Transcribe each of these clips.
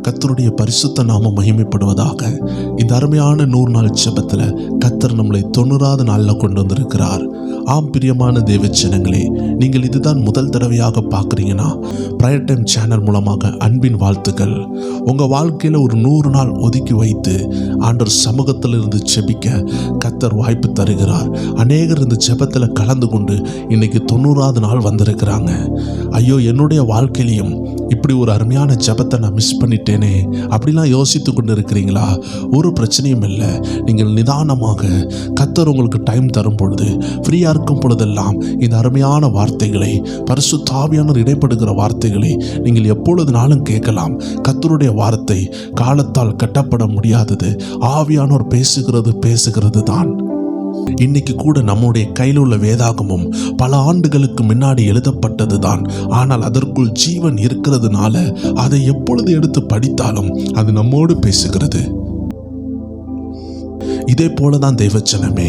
கர்த்தருடைய பரிசுத்த நாமம் மகிமைப்படுவதாக. இந்த அருமையான 100 நாள் ஜெபத்தில் கர்த்தர் நம்மளை 90வது நாளில் கொண்டு வந்திருக்கிறார். ஆம் பிரியமான தேவஜனங்களே, நீங்கள் இதுதான் முதல் தடவையாக பார்க்குறீங்கன்னா ப்ரேயர் டைம் சேனல் மூலமாக அன்பின் வாழ்த்துக்கள். உங்கள் வாழ்க்கையில் ஒரு 100 நாள் ஒதுக்கி வைத்து ஆண்டவர் சமூகத்தில் இருந்து ஜெபிக்க கர்த்தர் வாய்ப்பு தருகிறார். அநேகர் இந்த ஜெபத்தில் கலந்து கொண்டு இன்னைக்கு 90வது நாள் வந்திருக்கிறாங்க. ஐயோ, என்னுடைய வாழ்க்கையிலையும் இப்படி ஒரு அருமையான ஜெபத்தை நான் மிஸ் பண்ணிட்டேனே அப்படிலாம் யோசித்து கொண்டு இருக்கிறீங்களா? ஒரு பிரச்சனையும் இல்லை. நீங்கள் நிதானமாக கர்த்தர் உங்களுக்கு டைம் தரும் பொழுது, ஃப்ரீயாக இருக்கும் பொழுதெல்லாம் இந்த அருமையான வார்த்தைகளை, பரிசுத்த ஆவியானவர் இடைப்படுகிற வார்த்தைகளை நீங்கள் எப்பொழுதுனாலும் கேட்கலாம். கர்த்தருடைய வார்த்தை காலத்தால் கட்டப்பட முடியாதது. ஆவியானவர் பேசுகிறது தான். இன்னைக்கு கூட நம்முடைய கையில் உள்ள வேதாகமும் பல ஆண்டுகளுக்கு முன்னாடி எழுதப்பட்டது தான். ஆனால் அதற்குள் ஜீவன் இருக்கிறதுனால அதை எப்பொழுது எடுத்து படித்தாலும் அது நம்மோடு பேசுகிறது. இதே போலதான் தேவஜனமே,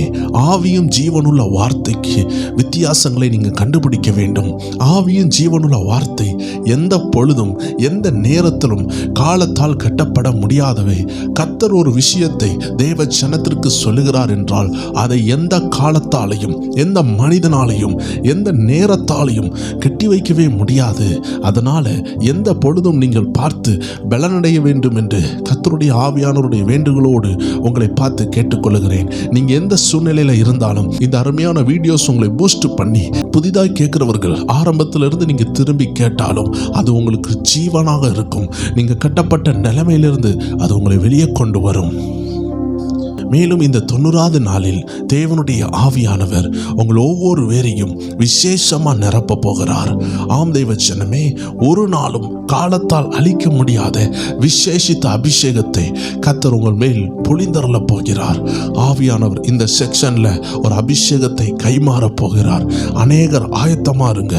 ஆவியும் ஜீவனுள்ள வார்த்தைக்கு வித்தியாசங்களை நீங்க கண்டுபிடிக்க வேண்டும். ஆவியும் ஜீவனுள்ள வார்த்தை எந்த பொழுதும் எந்த நேரத்திலும் காலத்தால் கட்டப்பட முடியாதவை. கர்த்தர் ஒரு விஷயத்தை தேவஜனத்திற்கு சொல்லுகிறார் என்றால் அதை எந்த காலத்தாலையும் எந்த மனிதனாலையும் எந்த நேரத்தாலையும் கட்டி வைக்கவே முடியாது. அதனால எந்த பொழுதும் நீங்கள் பார்த்து பலனடைய வேண்டும் என்று கர்த்தருடைய ஆவியானவருடைய வேண்டுகளோடு உங்களை பார்த்து கேட்டுக்கொள்கிறேன். நீங்க எந்த சூழ்நிலையில இருந்தாலும் இந்த அருமையான வீடியோஸ் உங்களை பூஸ்ட் பண்ணி புதிதாக கேட்கிறவர்கள் ஆரம்பத்திலிருந்து நீங்க திரும்பி கேட்டாலும் அது உங்களுக்கு ஜீவனாக இருக்கும். நீங்க கட்டப்பட்ட நிலைமையிலிருந்து அது உங்களை வெளியே கொண்டு வரும். மேலும் இந்த 90வது நாளில் தேவனுடைய ஆவியானவர் உங்கள் ஒவ்வொரு வேரையும் விசேஷமா நிரப்ப போகிறார். ஆம் தேவஜனமே, ஒரு நாளும் காலத்தால் அழிக்க முடியாத விசேஷித்த அபிஷேகத்தை கர்த்தர் உங்கள் மேல் பொழிந்தருள போகிறார். ஆவியானவர் இந்த செக்ஷன்ல ஒரு அபிஷேகத்தை கைமாற போகிறார். அநேகர் ஆயத்தமா இருங்க.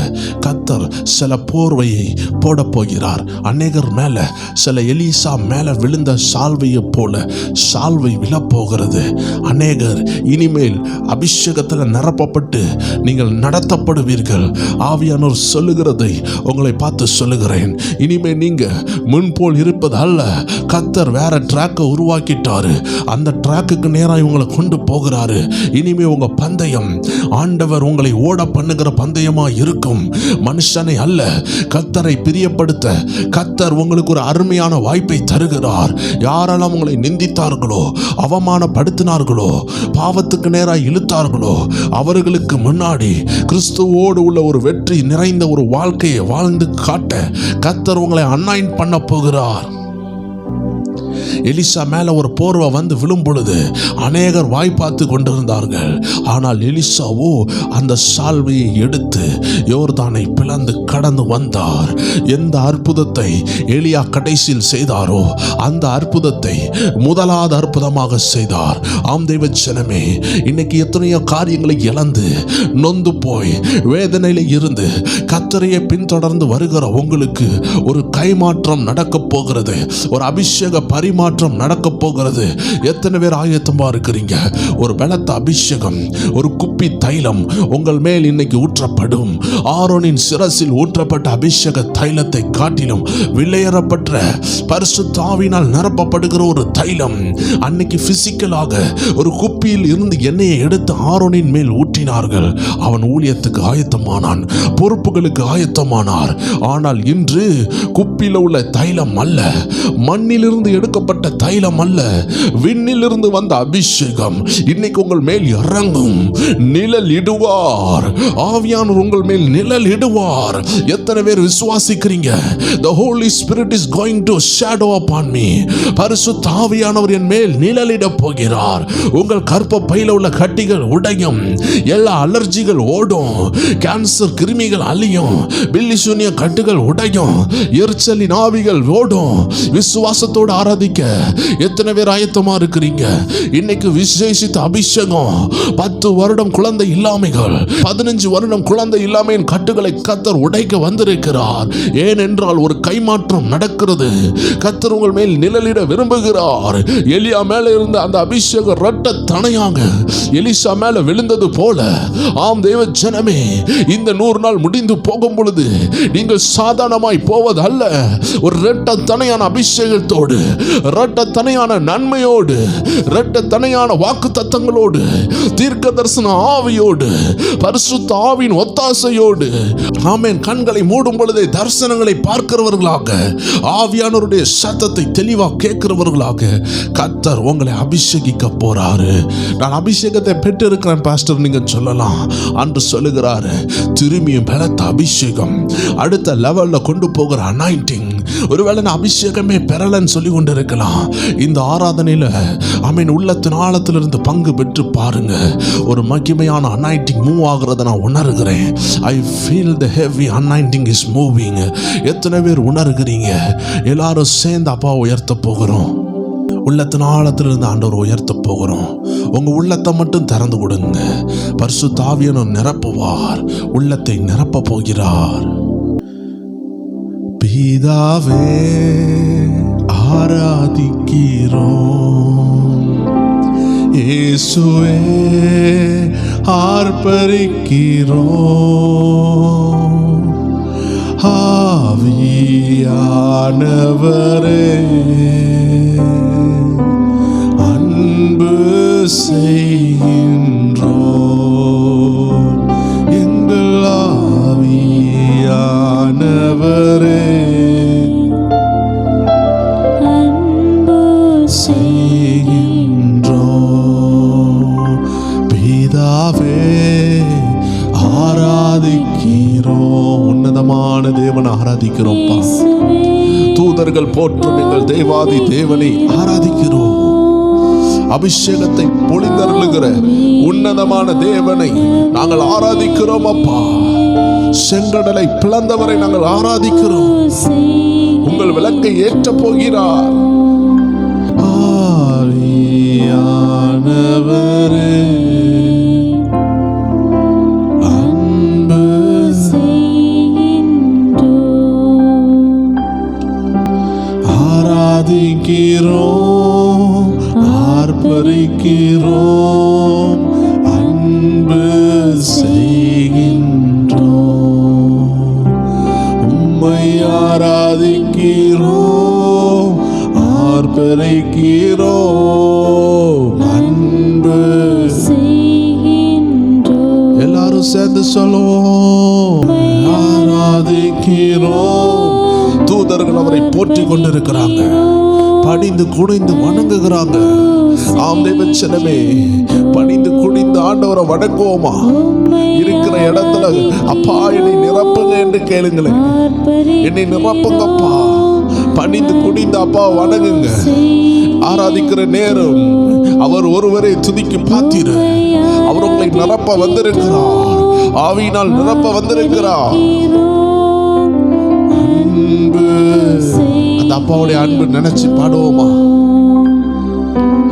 கர்த்தர் சில போர்வையை போட போகிறார். அநேகர் மேல சில எலிசா மேல விழுந்த சால்வையை போல சால்வை விழப்போகிறார். அநேகர் இனிமேல் அபிஷேகத்தில் நிரப்பப்பட்டு நீங்கள் நடத்தப்படுவீர்கள். ஆவியானவர் சொல்லுகிறதை உங்களை பார்த்து சொல்லுகிறேன். இனிமே நீங்க முன்போல் இருப்பது அல்ல. கர்த்தர் வேற ட்ராக்கை உருவாக்கிட்டாரு. அந்த ட்ராக்குக்கு நேராக உங்களை கொண்டு போகிறாரு. இனிமே உங்க பந்தயம் ஆண்டவர் உங்களை ஓட பண்ணுகிற பந்தயமா இருக்கும். மனுஷனை அல்ல, கர்த்தரை பிரியப்படுத்த கர்த்தர் உங்களுக்கு ஒரு அருமையான வாய்ப்பை தருகிறார். யாரெல்லாம் உங்களை நிந்தித்தார்களோ, அவமானப்படுத்தினார்களோ, பாவத்துக்கு நேராக இழுத்தார்களோ, அவர்களுக்கு முன்னாடி கிறிஸ்துவோடு உள்ள ஒரு வெற்றி நிறைந்த ஒரு வாழ்க்கையை வாழ்ந்து காட்ட கர்த்தர் உங்களை அனாயிண்ட் பண்ண போகிறார். எலிசா மேல ஒரு போர்வை வந்து விழும் பொழுது அநேகர் வாய் பார்த்து கொண்டிருந்தார்கள். ஆனால் எலிசாவோ அந்த சால்வையை எடுத்து யோர்தானை பிளந்து கடந்து வந்தார். எந்த அற்புதத்தை எலியா கடைசியில் செய்தாரோ அந்த அற்புதத்தை முதலாவது அற்புதமாக செய்தார். ஆம் தேவஜனமே, இன்னைக்கு எத்தனையோ காரியங்களை இழந்து நொந்து போய் வேதனையில இருந்து கர்த்தரையே பின்தொடர்ந்து வருகிற உங்களுக்கு ஒரு கைமாற்றம் நடக்க போகிறது. ஒரு அபிஷேக பரிமாற்றம் நடக்க போகிறது. எத்தனை பேர் ஆயத்தமா இருக்கிறீங்க? ஒரு பலத்த அபிஷேகம், ஒரு குப்பி தைலம் உங்கள் மேல் இன்னைக்கு ஊற்றப்படும். ஆரோனின் சிரசில் ஊற்றப்பட்ட அபிஷேக தைலத்தை காட்டிலும் விலையேறப்பட்ட பரிசுத்த ஆவியினால் நிரப்பப்படுகிற ஒரு தைலம். அன்னைக்கு பிசிக்கலாக ஒரு குப்பியில் இருந்து எண்ணெயை எடுத்து ஆரோனின் மேல் ஊற்றினார்கள். அவன் ஊழியத்துக்கு ஆயத்தமானான், பொறுப்புகளுக்கு ஆயத்தமானார். ஆனால் இன்று குப்பியில் உள்ள தைலம் அல்ல, மண்ணிலிருந்து எடுக்கப்பட்ட தைலம் அல்ல, விண்ணிலிருந்து வந்த அபிஷேகம் இன்னைக்கு உங்கள் மேல் இறங்கும். நிழல் இடுவார். ஆவியானவர் உங்கள் மேல் நிழல் இடுவார். எத்தனை பேர் விசுவாசிக்கிறீங்க? The Holy Spirit is going to shadow upon me. பரிசுத்த ஆவியானவர் என் மேல் நிழலிட போகிறார். உங்கள் கர்ப்ப பையில உள்ள கட்டிகள் உடையும், எல்லா அலர்ஜிகள் ஓடும், கேன்சர் கிருமிகள் அழியும், பில்லி சூனிய கட்டுகள் உடையும், எரிச்சலின் ஆவிகள் ஓடும். விசுவாசத்தோடு ஆராதிக்க ஆராதிக்க எத்தனை பேர் ஆயத்தமா இருக்கிறீங்க? இன்னைக்கு விசேஷித்த அபிஷேகம். 10 வருடம் குழந்தை இல்லாமைகள், 15 வருடம் குழந்தை இல்லாமையின் கட்டுகளை கர்த்தர் உடைக்க வந்திருக்கிறார். ஏனென்றால் ஒரு கைமாற்றம் நடக்கிறது. கர்த்தர் உங்கள் மேல் நிழலிட விரும்புகிறார். எலியா மேல இருந்த அந்த அபிஷேகம் இரட்ட தணையாக எலிசா மேல விழுந்தது போல, ஆம் தேவ ஜனமே, இந்த 100 நாள் முடிந்து போகும் பொழுது நீங்கள் சாதாரணமாய் போவது அல்ல. ஒரு இரட்ட தணையான அபிஷேகத்தோடு, இரட்ட தணையான நன்மையோடு, இரட்ட தணையான வாக்கு தத்தங்களோடு, தீர்க்க தரிசன ஆவியோடு, பரிசுத்த ஆவியின் ஒத்தாசையோடு, ஆமென், கண்களை மூடும் பொழுதே தரிசனங்களை பார்க்கிறவர்களாக, ஆவியானவருடைய சத்தத்தை தெளிவாக கேட்கிறவர்களாக கர்த்தர் உங்களை அபிஷேகிக்க போறாரு. நான் அபிஷேகத்தை பெற்று இருக்கிறேன் பாஸ்டர் நீங்க சொல்லலாம். அன்று சொல்லுகிறாரு, திரும்பியும் பலத்த அபிஷேகம், அடுத்த லெவல்ல கொண்டு போகிற அனாயிண்டிங். ஒருவேளை நான் அபிஷேகமே பெறலன்னு சொல்லி கொண்டு இருக்கலாம். இந்த ஆராதனையில ஆமென், உள்ளத்தின் ஆழத்திலிருந்து பங்கு பெற்று பாருங்க. ஒரு மகிமையான அனாயிண்டிங் மூவ் ஆகிறத நான் உணர்கிறேன். I feel the heavy anointing is moving. எத்தனை பேர் உணர்கிறீங்க? எல்லாரும் சேர்ந்து அப்பா உயர்த்த போகிறோம். உள்ளத்தின் ஆழத்திலிருந்து ஆண்டவர் உயர்த்த போகிறோம். உங்க உள்ளத்தை மட்டும் திறந்து கொடுங்க. பரிசுத்த ஆவியானவர் நிரப்புவார், உள்ளத்தை நிரப்ப போகிறார். பிதாவே ஆராதிக்கிறோம், இயேசுவே ஆர்ப்பரிக்கிறோம், ஆவியானவரே அன்பு செய்கின்றோம், எங்கள் ஆவியானவரே அன்பு செய்கின்றோம். பிதாவே ஆராதிக்கிறோம், உன்னதமான தேவனை ஆராதிக்கிறோம்ப்பா. தூதர்கள் போற்றும் எங்கள் தேவாதி தேவனை ஆராதிக்கிறோம். அபிஷேகத்தை பொழிந்தருளுகிற உன்னதமான தேவனை நாங்கள் ஆராதிக்கிறோம் அப்பா. செங்கடலை பிளந்தவரை நாங்கள் ஆராதிக்கிறோம். உங்கள் விளக்கை ஏற்ற போகிறார். ஆவியானவரே அன்பு ஆராதிக்கிறோம், ஆர்ப்பரிக்கிறோம், அன்பு செய்கின்றோம். உம்மை ஆராதிக்கிறோம், ஆர்ப்பரிக்கிறோம், அன்பு செய்கின்றோம். எல்லாரும் சேர்ந்து சொல்லுவோம், ஆராதிக்கிறோம். தூதர்கள் அவரை போற்றி கொண்டிருக்கிறாங்க, பணிந்து குனிந்து வணங்குகிறாங்க. ஆம் தேவச்சனமே, பணிந்து குனிந்து ஆண்டவரை வணங்குவோமா? இருக்கிற இடத்துல அப்பா என்னை நிரப்புங்க என்று கேளுங்களேன். என்னை நிரப்புங்கப்பா. பணிந்து குனிந்து அப்பா வணங்குங்க. ஆராதிக்கிற நேரம் அவர் ஒருவரை துதிக்கு பாத்திர. அவர் உங்களை நிரப்ப வந்திருக்கிறார், ஆவியினால் நிரப்ப வந்திருக்கிறார். அன்பு, அந்த அப்பாவுடைய அன்பு நினைச்சு பாடுவோமா?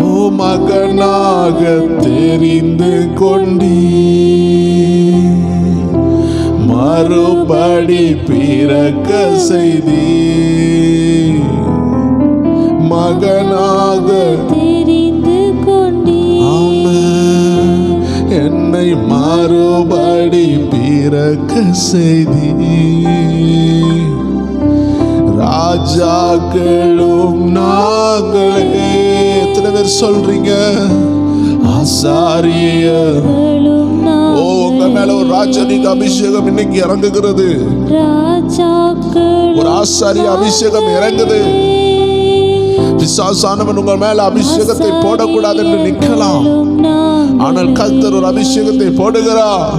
ஓ மகனாக தெரிந்து கொண்டீ, மறுபடி பிறக்க செய்தி, மகனாக தெரிந்து கொண்டீ, என்னை மறுபடி பிறக்க செய்தி. ராஜாக்களும் நாங்களே, எத்தனை பேர் சொல்றீங்க? ஆசாரியர், ஓ உங்க மேல ஒரு ராஜனிக அபிஷேகம் இன்னைக்கு இறங்குகிறது. ஒரு ஆசாரிய அபிஷேகம் இறங்குது. பிசாசானவன் உங்கள் மேல அபிஷேகத்தை போடக்கூடாது என்று நிற்கலாம், ஆனால் கர்த்தர் ஒரு அபிஷேகத்தை போடுகிறார்.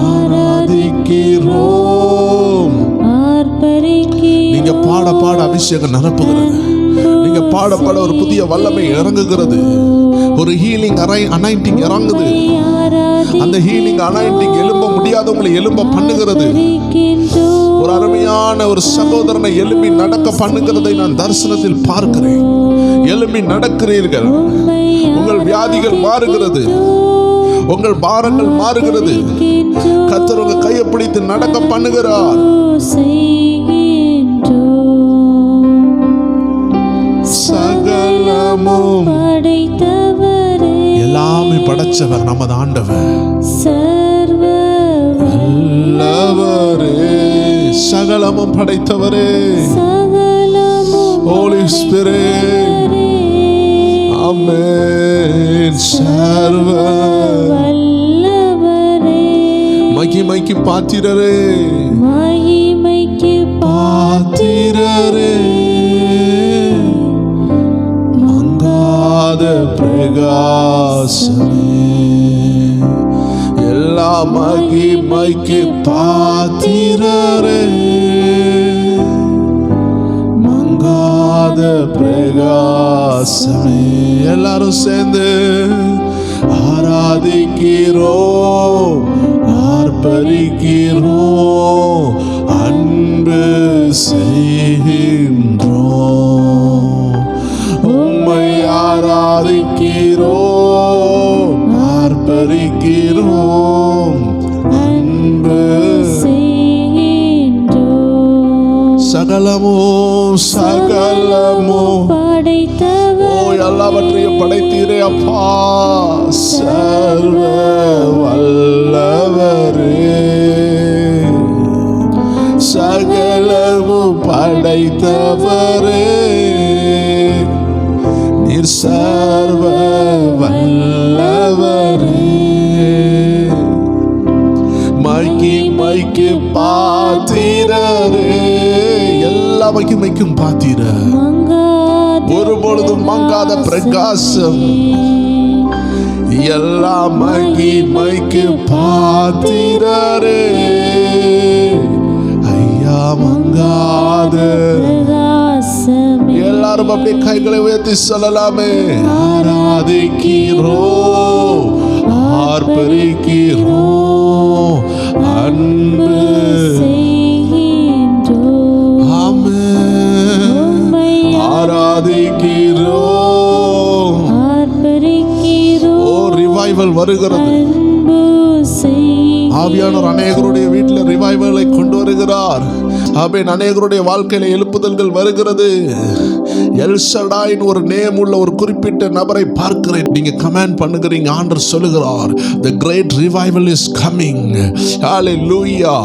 ஆராதிக்கிறோம். நீங்க பாட பாட அபிஷேகம் நிரப்புகிறது. நீங்க நீங்க பாடப்பட ஒரு புதிய வல்லமை இறங்குகிறது. ஒரு ஹீலிங் அனாயிண்டிங் இறங்குது. அந்த ஹீலிங் அனாயிண்டிங் எழும்ப முடியாதவங்களை எழும்ப பண்ணுகிறது. ஒரு அருமையான ஒரு சகோதரனை எழுப்பி நடக்க பண்ணுகிறதை நான் தரிசனத்தில் பார்க்கிறேன். எழுப்பி நடக்கிறீர்கள். உங்கள் வியாதிகள் மாறுகிறது. உங்கள் பாரங்கள் மாறுகிறது. கர்த்தர் உங்க கையை பிடித்து நடக்க பண்ணுகிறார். சகலமும் எல்லாமே படைச்சவர் நமது ஆண்டவர். சகலமும் படைத்தவரே, Holy Spirit, ஆமென். சர்வ மகிமைக்கு பாத்திரரே, பாத்திரரே, மங்காத பிரகாசமே, எல்லா மகிமைக்கு பாத்திரரே, மங்காத பிரகாசமே. எல்லாரும் சேர்ந்து ஆராதிக்கிறோம், ஆர்ப்பரிக்கிறோம், அன்பு செய்கின்றோம். உம்மை ஆராதிக்கிறோம், ஆர்ப்பரிக்கிறோம், அன்பு சகலமோ சகலமோ படைத்தவரே, எல்லாவற்றையும் படைத்தீரே அப்பா. சர்வ வல்லவரே, சகலமும் படைத்தவரே, நீர் சர்வ வல்லவரே, மகிமைக்கு பாத்திரரே, எல்லா மகிமைக்கும் பாத்திர, ஒருபொழுதும் மங்காத பிரகாசம், எல்லா மகிமைக்கு பாத்திரரே, ஐயா மங்காத. எல்லாரும் அப்படியே கைகளை உயர்த்தி சொல்லலாமே. ஆராதிக்கிறோம், ஆர்ப்பரிக்கிறோம், அன்பு. ஆமென். ஆராதிக்கிறோம், ஓ ரிவைவல் வருகிறது. ஆவியானவர் அநேகருடைய வீட்டில் ரிவைவலை கொண்டு வருகிறார். ஆமென். அநேகருடைய வாழ்க்கையில எழுப்புதல்கள் வருகிறது. எல்ஷடாயின் ஒரு நேம் உள்ள ஒரு குறிப்பிட்ட நபரை பார்க்கிறேன். நீங்க கமெண்ட் பண்ணுகிறீங்க. ஆண்டவர் சொல்லுகிறார், the great revival is coming. hallelujah.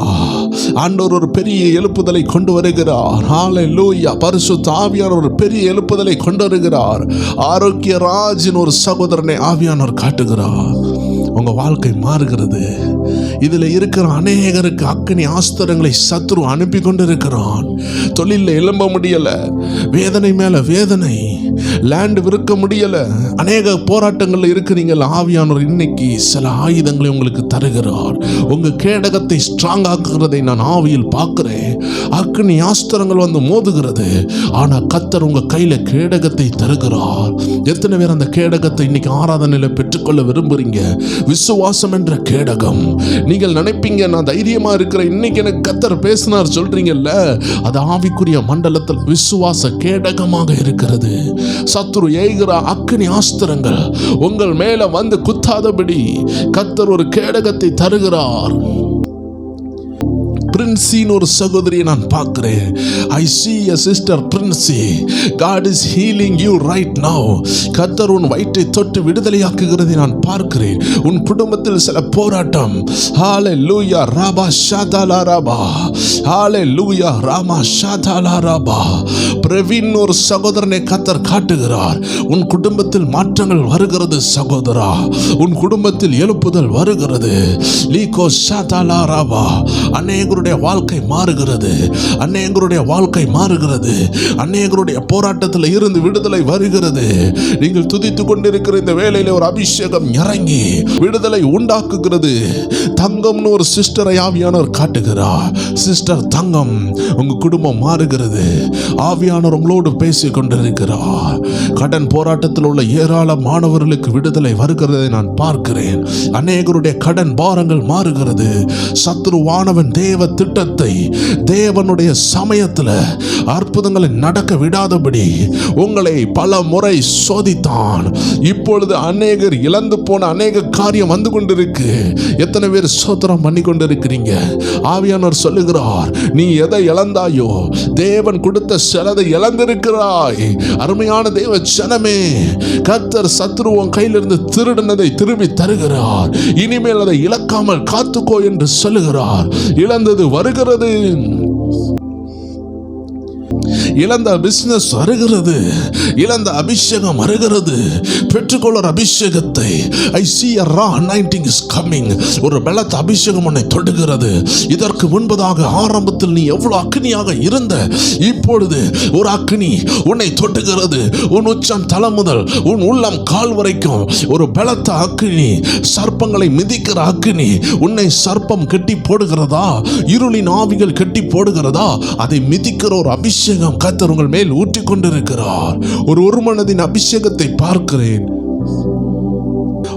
ஆண்டவர் ஒரு பெரிய எழுப்புதலை கொண்டு வருகிறார். hallelujah. பரிசுத்த ஆவியானவர் ஒரு பெரிய எழுப்புதலை கொண்டு வருகிறார். ஆரோக்கிய ராஜின் ஒரு சகோதரனை ஆவியானவர் காட்டுகிறார். உங்க வாழ்க்கை மாறுகிறது. இதுல இருக்கிற அநேகருக்கு அக்கினி ஆஸ்திரங்களை சத்ரு அனுப்பி கொண்டிருக்கிறான். தொழில எழும்ப முடியல, வேதனை மேல வேதனை, லேண்ட் விற்க முடியல, அநேக போராட்டங்கள்ல இருக்கிறீங்க. ஆவியானவர் இன்னைக்கு சில ஆயுதங்களை உங்களுக்கு தருகிறார். உங்க கேடகத்தை ஸ்ட்ராங் ஆக்குகிறதை நான் ஆவியில் பார்க்கிறேன். அக்கினி ஆஸ்திரங்கள் வந்து மோதுகிறது. ஆனா கர்த்தர் உங்க கையில கேடகத்தை தருகிறார். எத்தனை பேர் அந்த கேடகத்தை இன்னைக்கு ஆராதனையில பெற்றுக்கொள்ள விரும்புறீங்க? விசுவாசம் என்ற கேடகம். நீங்கள் நினைப்பீங்க நான் தைரியமா இருக்கிறேன், இன்னைக்கு எனக்கு கர்த்தர் பேசினார் சொல்றீங்கல்ல, அது ஆவிக்குரிய மண்டலத்தில் விசுவாச கேடகமாக இருக்கிறது. சத்துரு ஏய்கிற அக்கினி ஆஸ்திரங்கள் உங்கள் மேல வந்து குத்தாதபடி கர்த்தர் ஒரு கேடகத்தை தருகிறார். பிரின்சின்னு ஒரு சகோதரியை நான் பார்க்கிறேன். I see a sister Princey. God is healing you right now. கர்த்தர் உன் வயிற்றை தொட்டு விடுதலையாக்குகிறதை நான் பார்க்கிறேன். உன் குடும்பத்தில் சில போராட்டம். ஹalleluya ரபா ஷாதாலா ரபா, ஹalleluya ராமா ஷாதாலா ரபா. பிரவீன் ஒரு சகோதரனை கர்த்தர் காட்டுகிறார். உன் குடும்பத்தில் மாற்றங்கள் வருகிறது சகோதரா. உன் குடும்பத்தில் எழுப்புதல் வருகிறது. லீகோ ஷாதாலா ரபா. அநேகருடைய அநேகருடைய வாழ்க்கை மாறுகிறது, அநேகருடைய வாழ்க்கை மாறுகிறது, அநேகருடைய போராட்டத்தில் இருந்து விடுதலை வருகிறது. நீங்கள் துதித்துக் கொண்டிருக்கிற இந்த வேளையில ஒரு அபிஷேகம் இறங்கி விடுதலை உண்டாக்குகிறது. தங்கம்னு ஒரு சிஸ்டரை ஆவியானவர் காட்டுகிறார். சிஸ்டர் தங்கம், உங்க குடும்பம் மாறுகிறது. ஆவியானவர் உங்களோடு பேசிக் கொண்டிருக்கிறார். கடன் போராட்டத்தில் உள்ள ஏராளமானவர்களுக்கு விடுதலை வருகிறதை நான் பார்க்கிறேன். அநேகருடைய கடன் பாரங்கள் மாறுகிறது. சத்துருவானவன் தேவ திட்டத்தை, தேவனுடைய சமயத்தில் அற்புதங்களை நடக்க விடாதபடி உங்களை பல முறை சோதித்தான். இப்பொழுது அநேகர் இழந்து போன அநேக காரியம் வந்து கொண்டிருக்கு. எத்தனை பேர் சோத்திரம் பண்ணி கொண்டிருக்கிறீங்க? ஆவியானவர் சொல்லுகிறார், நீ எதை இழந்தாயோ தேவன் கொடுத்த சிலதை இழந்திருக்கிறாய். அருமையான தேவ ஜனமே, கர்த்தர் சத்துருவன் கையிலிருந்து திருடினதை திரும்பி தருகிறார். இனிமேல் அதை இழக்காமல் காத்துக்கோ என்று சொல்லுகிறார். இழந்தது வருகிறது, இழந்த பிசினஸ் வருகிறது, இழந்த அபிஷேகம் வருகிறது. பெற்றுக்கொள்ளும் அபிஷேகத்தை I see a raw anointing is coming. ஒரு பலத்த அபிஷேகம் உன்னை தொடுகிறது. இதற்கு முன்பதாக ஆரம்பத்தில் நீ எவ்வளவு அக்னியாக இருந்த, இப்பொழுது ஒரு அக்னி உன்னை தொடுகிறது. உன் உச்சம் தலை முதல் உன் உள்ளம் கால் வரைக்கும் ஒரு பலத்த அக்னி, சர்ப்பங்களை மிதிக்கிற அக்னி. உன்னை சர்ப்பம் கட்டி போடுகிறதா, இருளின் ஆவிகள் கட்டி போடுகிறதா, அதை மிதிக்கிற ஒரு அபிஷேகம் கர்த்தர் உங்கள் மேல் ஊற்றிக் கொண்டிருக்கிறார். ஒரு மனதின் அபிஷேகத்தை பார்க்கிறேன்.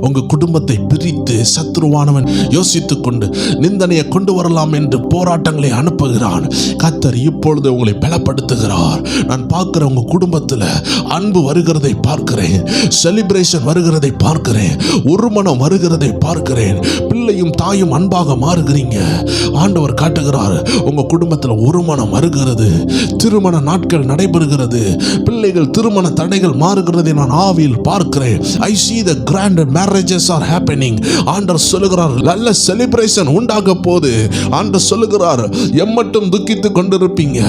உங்க குடும்பத்தை பிரித்து சத்துருவானவன் யோசித்துக் கொண்டு நிந்தனையை கொண்டு வரலாம் என்று போராட்டங்களை அனுப்புகிறான். கர்த்தர் இப்பொழுது உங்களை பலப்படுத்துகிறார். நான் பார்க்கிற உங்க குடும்பத்தில் அன்பு வருகிறதை பார்க்கிறேன், செலிப்ரேஷன் வருகிறதை பார்க்கிறேன், ஒரு மனம் வருகிறதை பார்க்கிறேன். பிள்ளையும் தாயும் அன்பாக மாறுகிறீங்க. ஆண்டவர் காட்டுகிறார், உங்க குடும்பத்தில் ஒரு மனம் வருகிறது. திருமண நாட்கள் நடைபெறுகிறது. பிள்ளைகள் திருமண தடைகள் மாறுகிறதை நான் ஆவியில் பார்க்கிறேன். I see the grand marriages are happening. ஆண்டவர் சொல்லுகிறார், நல்ல செலிப்ரேஷன் உண்டாக போகுது. ஆண்டவர் சொல்லுகிறார், எம்மட்டும் துக்கித்துக் கொண்டிருப்பீங்க.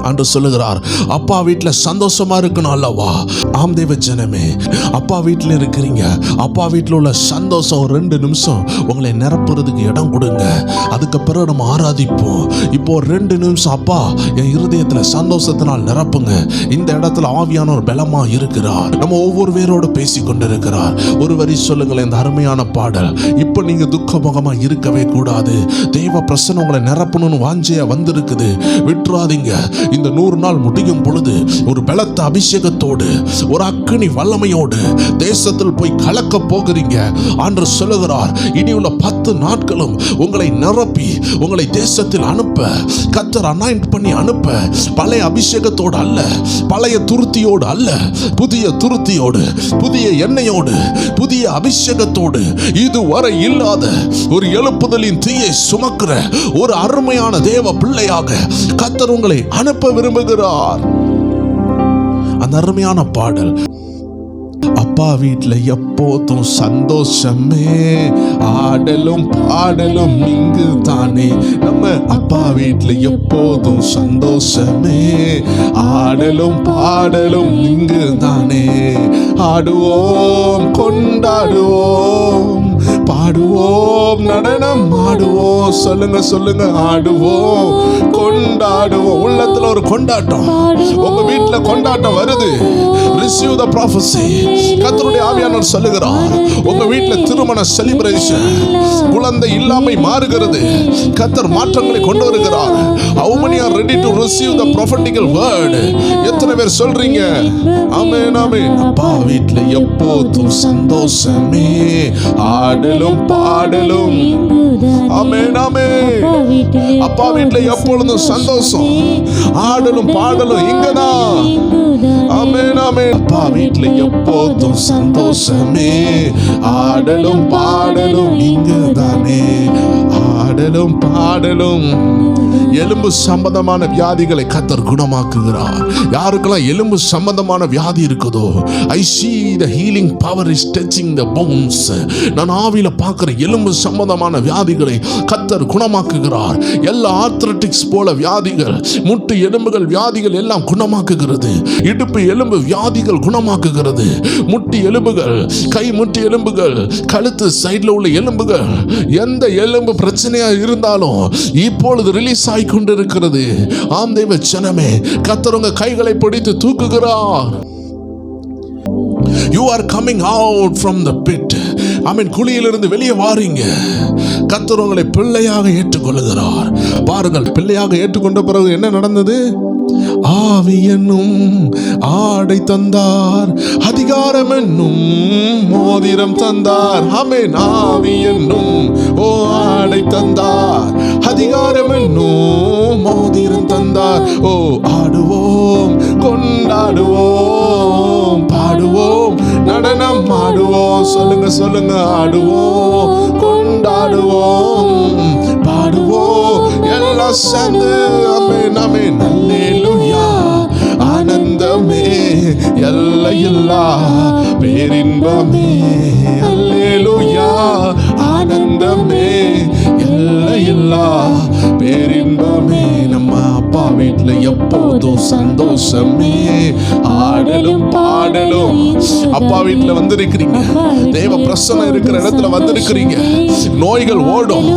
ஆண்டு சொல்லுகிறார், அப்பா வீட்டில் சந்தோஷமா இருக்கணும் அல்லவா? ஆம் தேவ ஜனமே, அப்பா வீட்டில் இருக்கிறீங்க. அப்பா வீட்டில் உள்ள சந்தோஷம் 2 நிமிஷம் உங்களை நிரப்புறதுக்கு இடம் கொடுங்க. அதுக்கு பிறகு நம்ம ஆராதிப்போம். இப்போ 2 நிமிஷம் அப்பா என் இருதயத்தில் சந்தோஷத்தினால் நிரப்புங்க. இந்த இடத்துல ஆவியானவர் பலமா இருக்கிறார். நம்ம ஒவ்வொரு பேரோடு பேசி கொண்டிருக்கிறார். ஒரு வரி சொல்லுங்களேன், இந்த அருமையான பாடல். இப்போ நீங்க துக்கமுகமா இருக்கவே கூடாது. தெய்வ பிரசன்னம் உங்களை நிரப்பணும்னு வாஞ்சையா வந்திருக்குது. விட்டுறாதீங்க. இந்த 100 நாள் முடியும் பொழுது ஒரு பலத்த அபிஷேகத்தோடு, ஒரு அக்கினி வல்லமையோடு தேசத்தில் போய் கலக்க போகிறீங்க. ஆண்டவர் சொல்லுகிறார், இனி உள்ள 10 நாட்களும் உங்களை நிரப்பி உங்களை தேசத்தில் அனுப்ப, கர்த்தர் அனாயிண்ட் பண்ணி அனுப்ப, பழைய அபிஷேகத்தோடு அல்ல, பழைய துருத்தியோடு அல்ல, புதிய துருத்தியோடு, புதிய எண்ணெயோடு, புதிய அபிஷேகத்தோடு, இதுவரை இல்லாத ஒரு எழுப்புதலின் தீயை சுமக்கிற ஒரு அருமையான தேவ பிள்ளையாக கர்த்தர் உங்களை அனுப்ப விரும்புகிறார். அந்த அருமையான பாடல், அப்பா வீட்டில் எப்போதும் சந்தோஷமே, ஆடலும் பாடலும் இங்கு தானே. நம்ம அப்பா வீட்டில் எப்போதும் சந்தோஷமே, ஆடலும் பாடலும் இங்கு தானே. ஆடுவோம், கொண்டாடுவோம், பாடுவோம், நடனம் ஆடுவோம். சொல்லுங்க சொல்லுங்க, ஆடுவோம், கொண்டாடுவோம். உள்ளத்துல ஒரு கொண்டாட்டம், உங்க வீட்டுல கொண்டாட்டம் வருது. Receive the prophecy. கர்த்தருடைய ஆவியானவர் சொல்லுகிறார், உங்க வீட்டுல திருமண செலிப்ரேஷன், குழந்தை இல்லாமை மாறுகிறது. கர்த்தர் மாற்றங்களை கொண்டு வருகிறார். How many are ready to receive the prophetical word? எத்தனை பேர் சொல்றீங்க? ஆமென் ஆமென். அப்பா வீட்டுல எப்போதும் சந்தோஷமே, ஆடலும் பாடலும். ஆமென் ஆமென். அப்பா வீட்டுல எப்பொழுதும் சந்தோஷம், ஆடலும் பாடலும் இங்கதான். ஆமென் ஆமென். அப்பா வீட்டுல எப்போதும் சந்தோஷமே, ஆடலும் பாடலும் இங்குதானே. ஆடலும் பாடலும் எலும்பு சம்பந்தமான வியாதிகளை கர்த்தர் குணமாக்குகிறார். யாருக்கெல்லாம் எலும்பு சம்பந்தமான வியாதி இருக்குதோ, I see the healing power is touching the bones. நான் ஆவியில பார்க்கிற எலும்பு சம்பந்தமான வியாதிகளை கர்த்தர் குணமாக்குகிறார். எல்லா ஆர்த்ரட்டிக்ஸ் போல வியாதிகள், முட்டு எலும்புகள் வியாதிகள் எல்லாம் குணமாக்குகிறது. இடுப்பு எலும்பு வியாதிகள் குணமாக்குகிறது. முட்டி எலும்புகள், கை முட்டி எலும்புகள், கழுத்து சைடுல உள்ள எலும்புகள், எந்த எலும்பு பிரச்சனையா இருந்தாலும் இப்பொழுது ரிலீஸ் ஆகி கொண்டிருக்கிறது. ஆம் தேவ ஜனமே, கர்த்தர் உங்க கைகளை பிடித்து தூக்குகிறார். You are coming out from the pit. ஆமென். குழியிலிருந்து வெளியே வாரீங்க. கர்த்தர் உங்களை பிள்ளையாக ஏற்றுக்கொள்கிறார். பாருங்கள், பிள்ளையாக ஏற்றுக்கொண்ட பிறகு என்ன நடந்தது? ஆவி என்னும் ஆடை தந்தார், அதிகாரம் என்னும் மோதிரம் தந்தார். ஆமென். ஆவி என்னும் ஆடை தந்தார், அதிகாரம் என்னும் மோதிரம் தந்தார். ஆடுவோம், கொண்டாடுவோம், பாடுவோம், நடனம் ஆடுவோம். சொல்லுங்க சொல்லுங்க. ஆடுவோம், கொண்டாடுவோம், பாடுவோம், எல்லாம் சேர்ந்து. ஆமென் ஆமென். அல்லேலூயா. ஆனந்தமே, எல்லையில்லா பேரின்பமே. அல்லேலூயா. ஆனந்தமே, எல்லையில்லா பேரின்பமே. நம்ம அப்பா வீட்டுல எப்போதும் சந்தோஷமே, ஆடலும் பாடலும். அப்பா வீட்டுல வந்திருக்கிறீங்க, தேவ பிரசன்னம் இருக்கிற இடத்துல வந்திருக்கிறீங்க. நோய்கள் ஓடும்,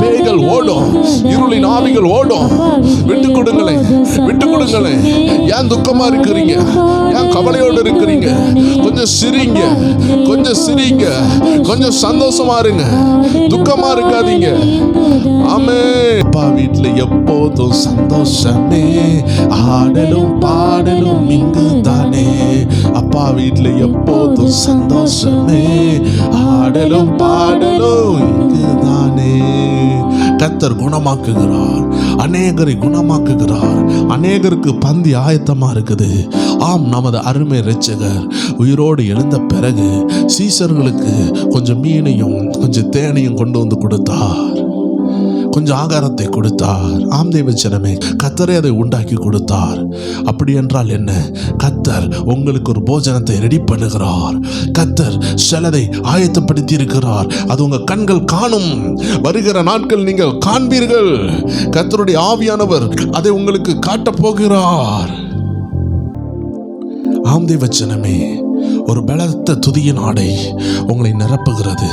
பேய்கள் ஓடும், இருளின் ஆவிகள் ஓடும். விட்டு கொடுங்களேன், விட்டு கொடுங்களேன். ஏன் துக்கமா இருக்கிறீங்க? ஏன் கவலையோடு இருக்கிறீங்க? கொஞ்சம் சிரிங்க, கொஞ்சம் சிரிங்க, கொஞ்சம் சந்தோஷமா இருங்க, துக்கமா இருக்காதீங்க. ஆமே. அப்பா வீட்டுல எப்போதும் சந்தோஷமே, ஆடலும் பாடலும் இங்கு தானே. அப்பா வீட்டுல எப்போதும் சந்தோஷமே, ஆடலும் பாடலும் இங்கு தானே. கர்த்தர் குணமாக்குகிறார், அநேகரை குணமாக்குகிறார். அநேகருக்கு பந்தி ஆயத்தமா இருக்குது. ஆம், நமது அருமை இரட்சகர் உயிரோடு எழுந்த பிறகு சீசர்களுக்கு கொஞ்சம் மீனையும் கொஞ்சம் தேனையும் கொண்டு வந்து கொடுத்தார், கொஞ்சம் ஆகாரத்தை கொடுத்தார். ஆம் தேவ ஜனமே, கர்த்தரே அதை உண்டாக்கி கொடுத்தார். அப்படி என்றால் என்ன? கர்த்தர் உங்களுக்கு ஒரு போஜனத்தை ரெடி பண்ணுகிறார். கர்த்தர் சிலதை ஆயத்தப்படுத்தி இருக்கிறார். அது உங்க கண்கள் காணும். வருகிற நாட்கள் நீங்கள் காண்பீர்கள். கர்த்தருடைய ஆவியானவர் அதை உங்களுக்கு காட்டப் போகிறார். ஆம் தேவ ஜனமே, ஒரு பலத்த துதியின் ஆடை உங்களை நிரப்புகிறது.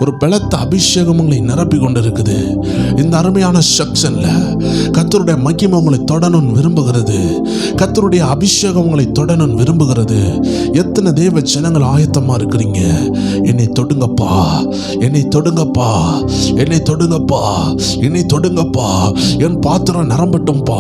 ஒரு பலத்த அபிஷேகம் உங்களை நிரப்பி கொண்டிருக்குது. இந்த அருமையான செக்ஷன்ல கர்த்தருடைய மகிமை உங்களை தொடணும் விரும்புகிறது. கர்த்தருடைய அபிஷேகம் உங்களை தொடணும் விரும்புகிறது. எத்தனை தேவ ஜனங்கள் ஆயத்தமா இருக்கிறீங்க? என்னை தொடுங்கப்பா, என்னை தொடுங்கப்பா, என்னை தொடுங்கப்பா, என்னை தொடுங்கப்பா, என் பாத்திரம் நிரம்பட்டும்பா.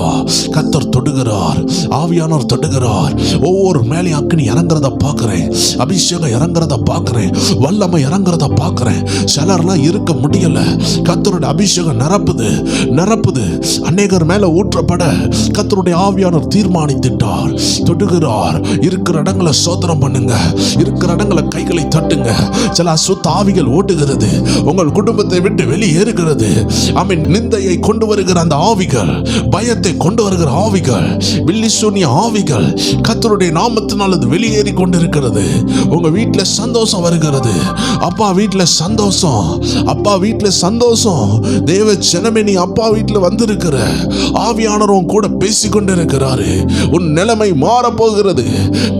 கர்த்தர் தொடுகிறார், ஆவியானவர் தொடுகிறார். ஒவ்வொரு மேலே அக்கினி இறங்குறத பார்க்கிறேன், அபிஷேகம் இறங்குறத பார்க்கிறேன், வல்லமை இறங்குறத பார்க்கிறேன். சிலர்லாம் இருக்க முடியல. கர்த்தருடைய அபிஷேகம் நிரப்புது, நிரப்புது. அநேகர் மேல ஊற்றப்பட கர்த்தருடைய ஆவியானவர் தீர்மானித்துட்டார். தொடுகிறார். இருக்கிற இடங்களை சோதனம் பண்ணுங்க, இருக்கிற இடங்களை கைகளை தட்டுங்க. சில அசுத்த ஆவிகள் ஓட்டுகிறது, உங்கள் குடும்பத்தை விட்டு வெளியேறுகிறது. ஆமென். நிந்தையை கொண்டு வருகிற அந்த ஆவிகள், பயத்தை கொண்டு வருகிற ஆவிகள், வில்லிசூனிய ஆவிகள் கர்த்தருடைய நாமத்தினால் அது வெளியேறி கொண்டிருக்கிறது. உங்க வீட்டுல சந்தோஷம் வருகிறது. அப்பா வீட்டுல சந்தோஷம், அப்பா வீட்டுல சந்தோஷம். தேவ ஜனமே, நீ அப்பா வீட்டுல வந்திருக்கிற. ஆவியானவரும் கூட பேசிக்கொண்டு இருக்கிறாரு. உன் நிலைமை மாற போகிறது.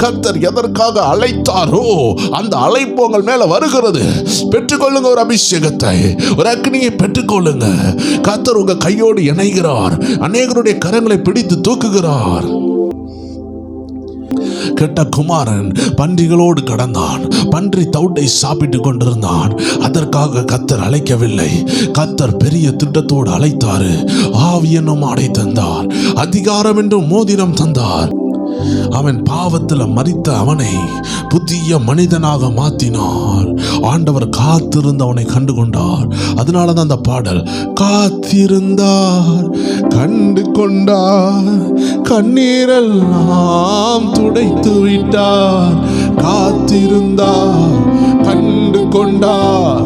கர்த்தர் எதற்காக அழைத்தாரோ அந்த அழைப்பு உங்கள் மேல வருகிறது. பெற்றுக்கொள்ளுங்க ஒரு அபிஷேகத்தை, ஒரு அக்னியை பெற்றுக்கொள்ளுங்க. கர்த்தர் உங்க கையோடு இணைகிறார். அநேகருடைய கரங்களை பிடித்து தூக்குகிறார். கெட்ட குமாரன் பன்றிகளோடு கடந்தான், பன்றி தவுட்டை சாப்பிட்டு கொண்டிருந்தான். அதற்காக கர்த்தர் அழைக்கவில்லை. கர்த்தர் பெரிய திட்டத்தோடு அழைத்தாரு. ஆவி என்னும் ஆடை தந்தார், அதிகாரம் என்றும் மோதிரம் தந்தார். அவன் பாவத்தில் மரித்த அவனை புதிய மனிதனாக மாற்றினார். ஆண்டவர் காத்திருந்து அவனை கண்டு கொண்டார். அதனாலதான் அந்த பாடல், காத்திருந்தார் கண்டு கொண்டார், கண்ணீரெல்லாம் துடைத்து விட்டார். காத்திருந்தார் கண்டு கொண்டார்,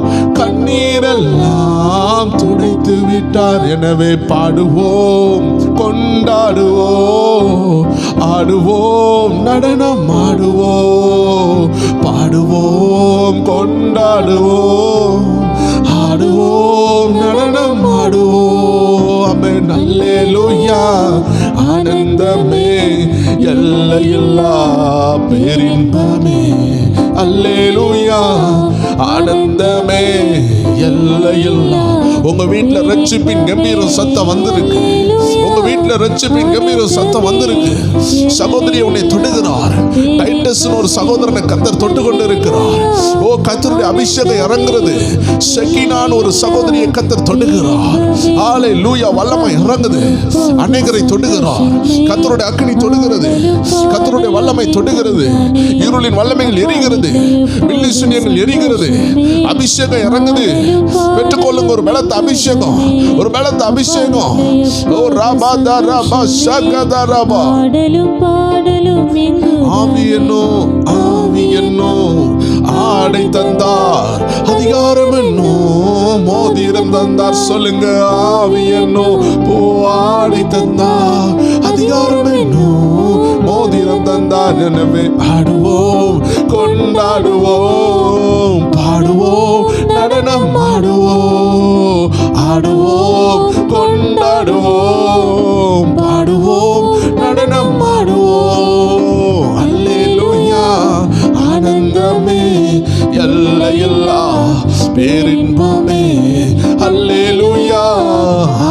கண்ணீரெல்லாம் துடைத்து விட்டார். எனவே பாடுவோம், கொண்டாடுவோம், ஆடுவோம், நடனம் ஆடுவோம், பாடுவோம், கொண்டாடுவோம், ஆடுவோம், நடனம் ஆடுவோம். ஆமென். அல்லேலூயா. ஆனந்தமே, எல்லையில்லா பேரின்பமே. அல்லேலூயா. ஆனந்தமே, எல்லையில்லா. உங்க வீட்டுல ரட்சிப்பின் கம்பீரம் சத்தம் வந்திருக்கு. உங்க வீட்டுல ரட்சிப்பின் கம்பீரம் சத்தம் வந்திருக்கு. சகோதரி உன்னை தொடுகிறார். டைட்டஸ் ஒரு சகோதரனை கர்த்தர் தொட்டு கொண்டு இருக்கிறார். ஓ, கர்த்தருடைய அபிஷேகம் இறங்குறது. ஷெகினான் ஒரு சகோதரியை கர்த்தர் தொடுகிறார். ஹல்லேலூயா. வல்லமை இறங்குது. அநேகரை தொடுகிறார். கர்த்தருடைய அக்கினி தொடுகிறது. கர்த்தருடைய வல்லமை தொடுகிறது. இருளின் வல்லமைகள் எரிகிறது. வில்லிசூனியங்கள் எரிகிறது. அபிஷேகம் இறங்குது. பெற்றுக்கொள்ளுங்க ஒரு பலத்த அபிஷேகம், ஒரு பலத்த அபிஷேகம். ஓ ராபா தா ராபா ஷகதா ராபா. ஆவியனோ, ஆவியனோ ஆடை தந்தார், அதிகாரம் என்னோ மோதிரம் தந்தார். சொல்லுங்க. ஆவியனோ பூ ஆடை தந்தார், அதிகாரம் என்னோ மோதிரம் தந்தார். எனவே ஆடுவோம், கொண்டாடுவோம், பாடுவோம், நடனம் ஆடுவோம், ஆடுவோம், கொண்டாடுவோம், பாடுவோம், நடனம் ஆடுவோம். அல்லேலூயா. ஆனந்தமே, எல்லையில்லா பேரின்பமே. அல்லேலூயா.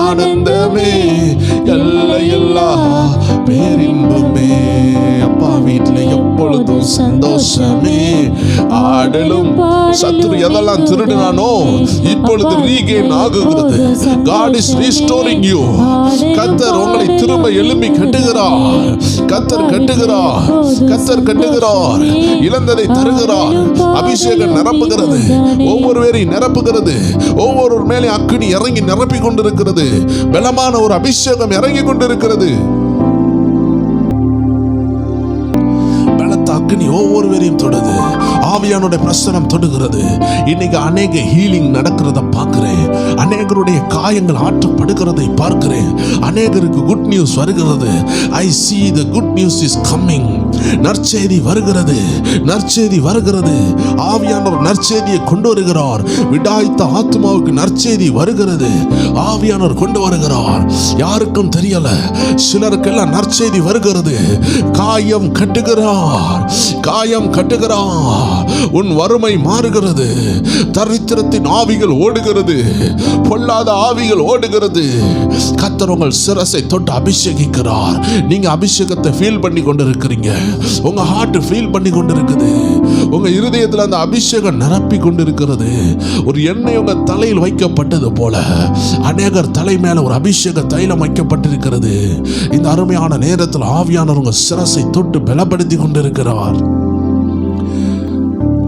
ஆனந்தமே, எல்லையில்லா பேரின்பமே. அப்பா வீட்டுல எப்பொழுதும் சந்தோஷமே, ஆடலும். சத்துரு எதெல்லாம் திருடினானோ இப்பொழுது regain ஆகுகிறது. God is restoring you. கர்த்தர் உங்களை திரும்ப எழுப்பி கட்டுகிறார். கர்த்தர் கட்டுகிறார். கர்த்தர் கட்டுகிறார். இழந்ததை தருகிறார். அபிஷேகம் நிரப்புகிறது. ஒவ்வொருவரையும் நிரப்புகிறது. ஒவ்வொரு மேலே அக்கினி இறங்கி நிரப்பி கொண்டிருக்கிறது. பலமான ஒரு அபிஷேகம் இறங்கி கொண்டிருக்கிறது. அக்கினி ஒவ்வொருவரையும் தொடுது. ஆவியானுடைய பிரசனம் தொடுகிறது. இன்னைக்கு அநேக ஹீலிங் நடக்கிறத பார்க்கிறேன். அநேகருடைய காயங்கள் ஆற்றப்படுகிறதை பார்க்கிறேன். அநேகருக்கு குட் நியூஸ் வருகிறது. I see the good news is coming. நற்செய்தி வருகிறது. நற்செய்தி வருகிறது. ஆவியானவர் நற்செய்தியை கொண்டு வருகிறார். விடாய்த்த ஆத்மாவுக்கு நற்செய்தி வருகிறது. ஆவியானவர் கொண்டு வருகிறார். யாருக்கும் தெரியல. சிலருக்கெல்லாம் நற்செய்தி வருகிறது. காயம் கட்டுகிறார். காயம் கட்டுகிறார். உன் வறுமை மாறுகிறது. தரித்திரத்தின் ஆவிகள் ஓடுகிறது. பொல்லாத ஆவிகள் ஓடுகிறது. கர்த்தர் உங்கள் சிரசை தொட்டு அபிஷேகிக்கிறார். நீங்க அபிஷேகத்தை ஃபீல் பண்ணி கொண்டிருக்கிறீங்க. உங்க ஹார்ட் ஃபீல் பண்ணி கொண்டிருக்குது. உங்க இருதயத்தில் அந்த அபிஷேகம் நிரப்பி கொண்டிருக்கிறது. ஒரு எண்ணெய் உங்க தலையில் வைக்கப்பட்டது போல அநேகர் தலை மேல ஒரு அபிஷேக தைலம் வைக்கப்பட்டிருக்கிறது. இந்த அருமையான நேரத்தில் ஆவியானவர் உங்க சிரசை தொட்டு பலப்படுத்தி கொண்டிருக்கிறார்.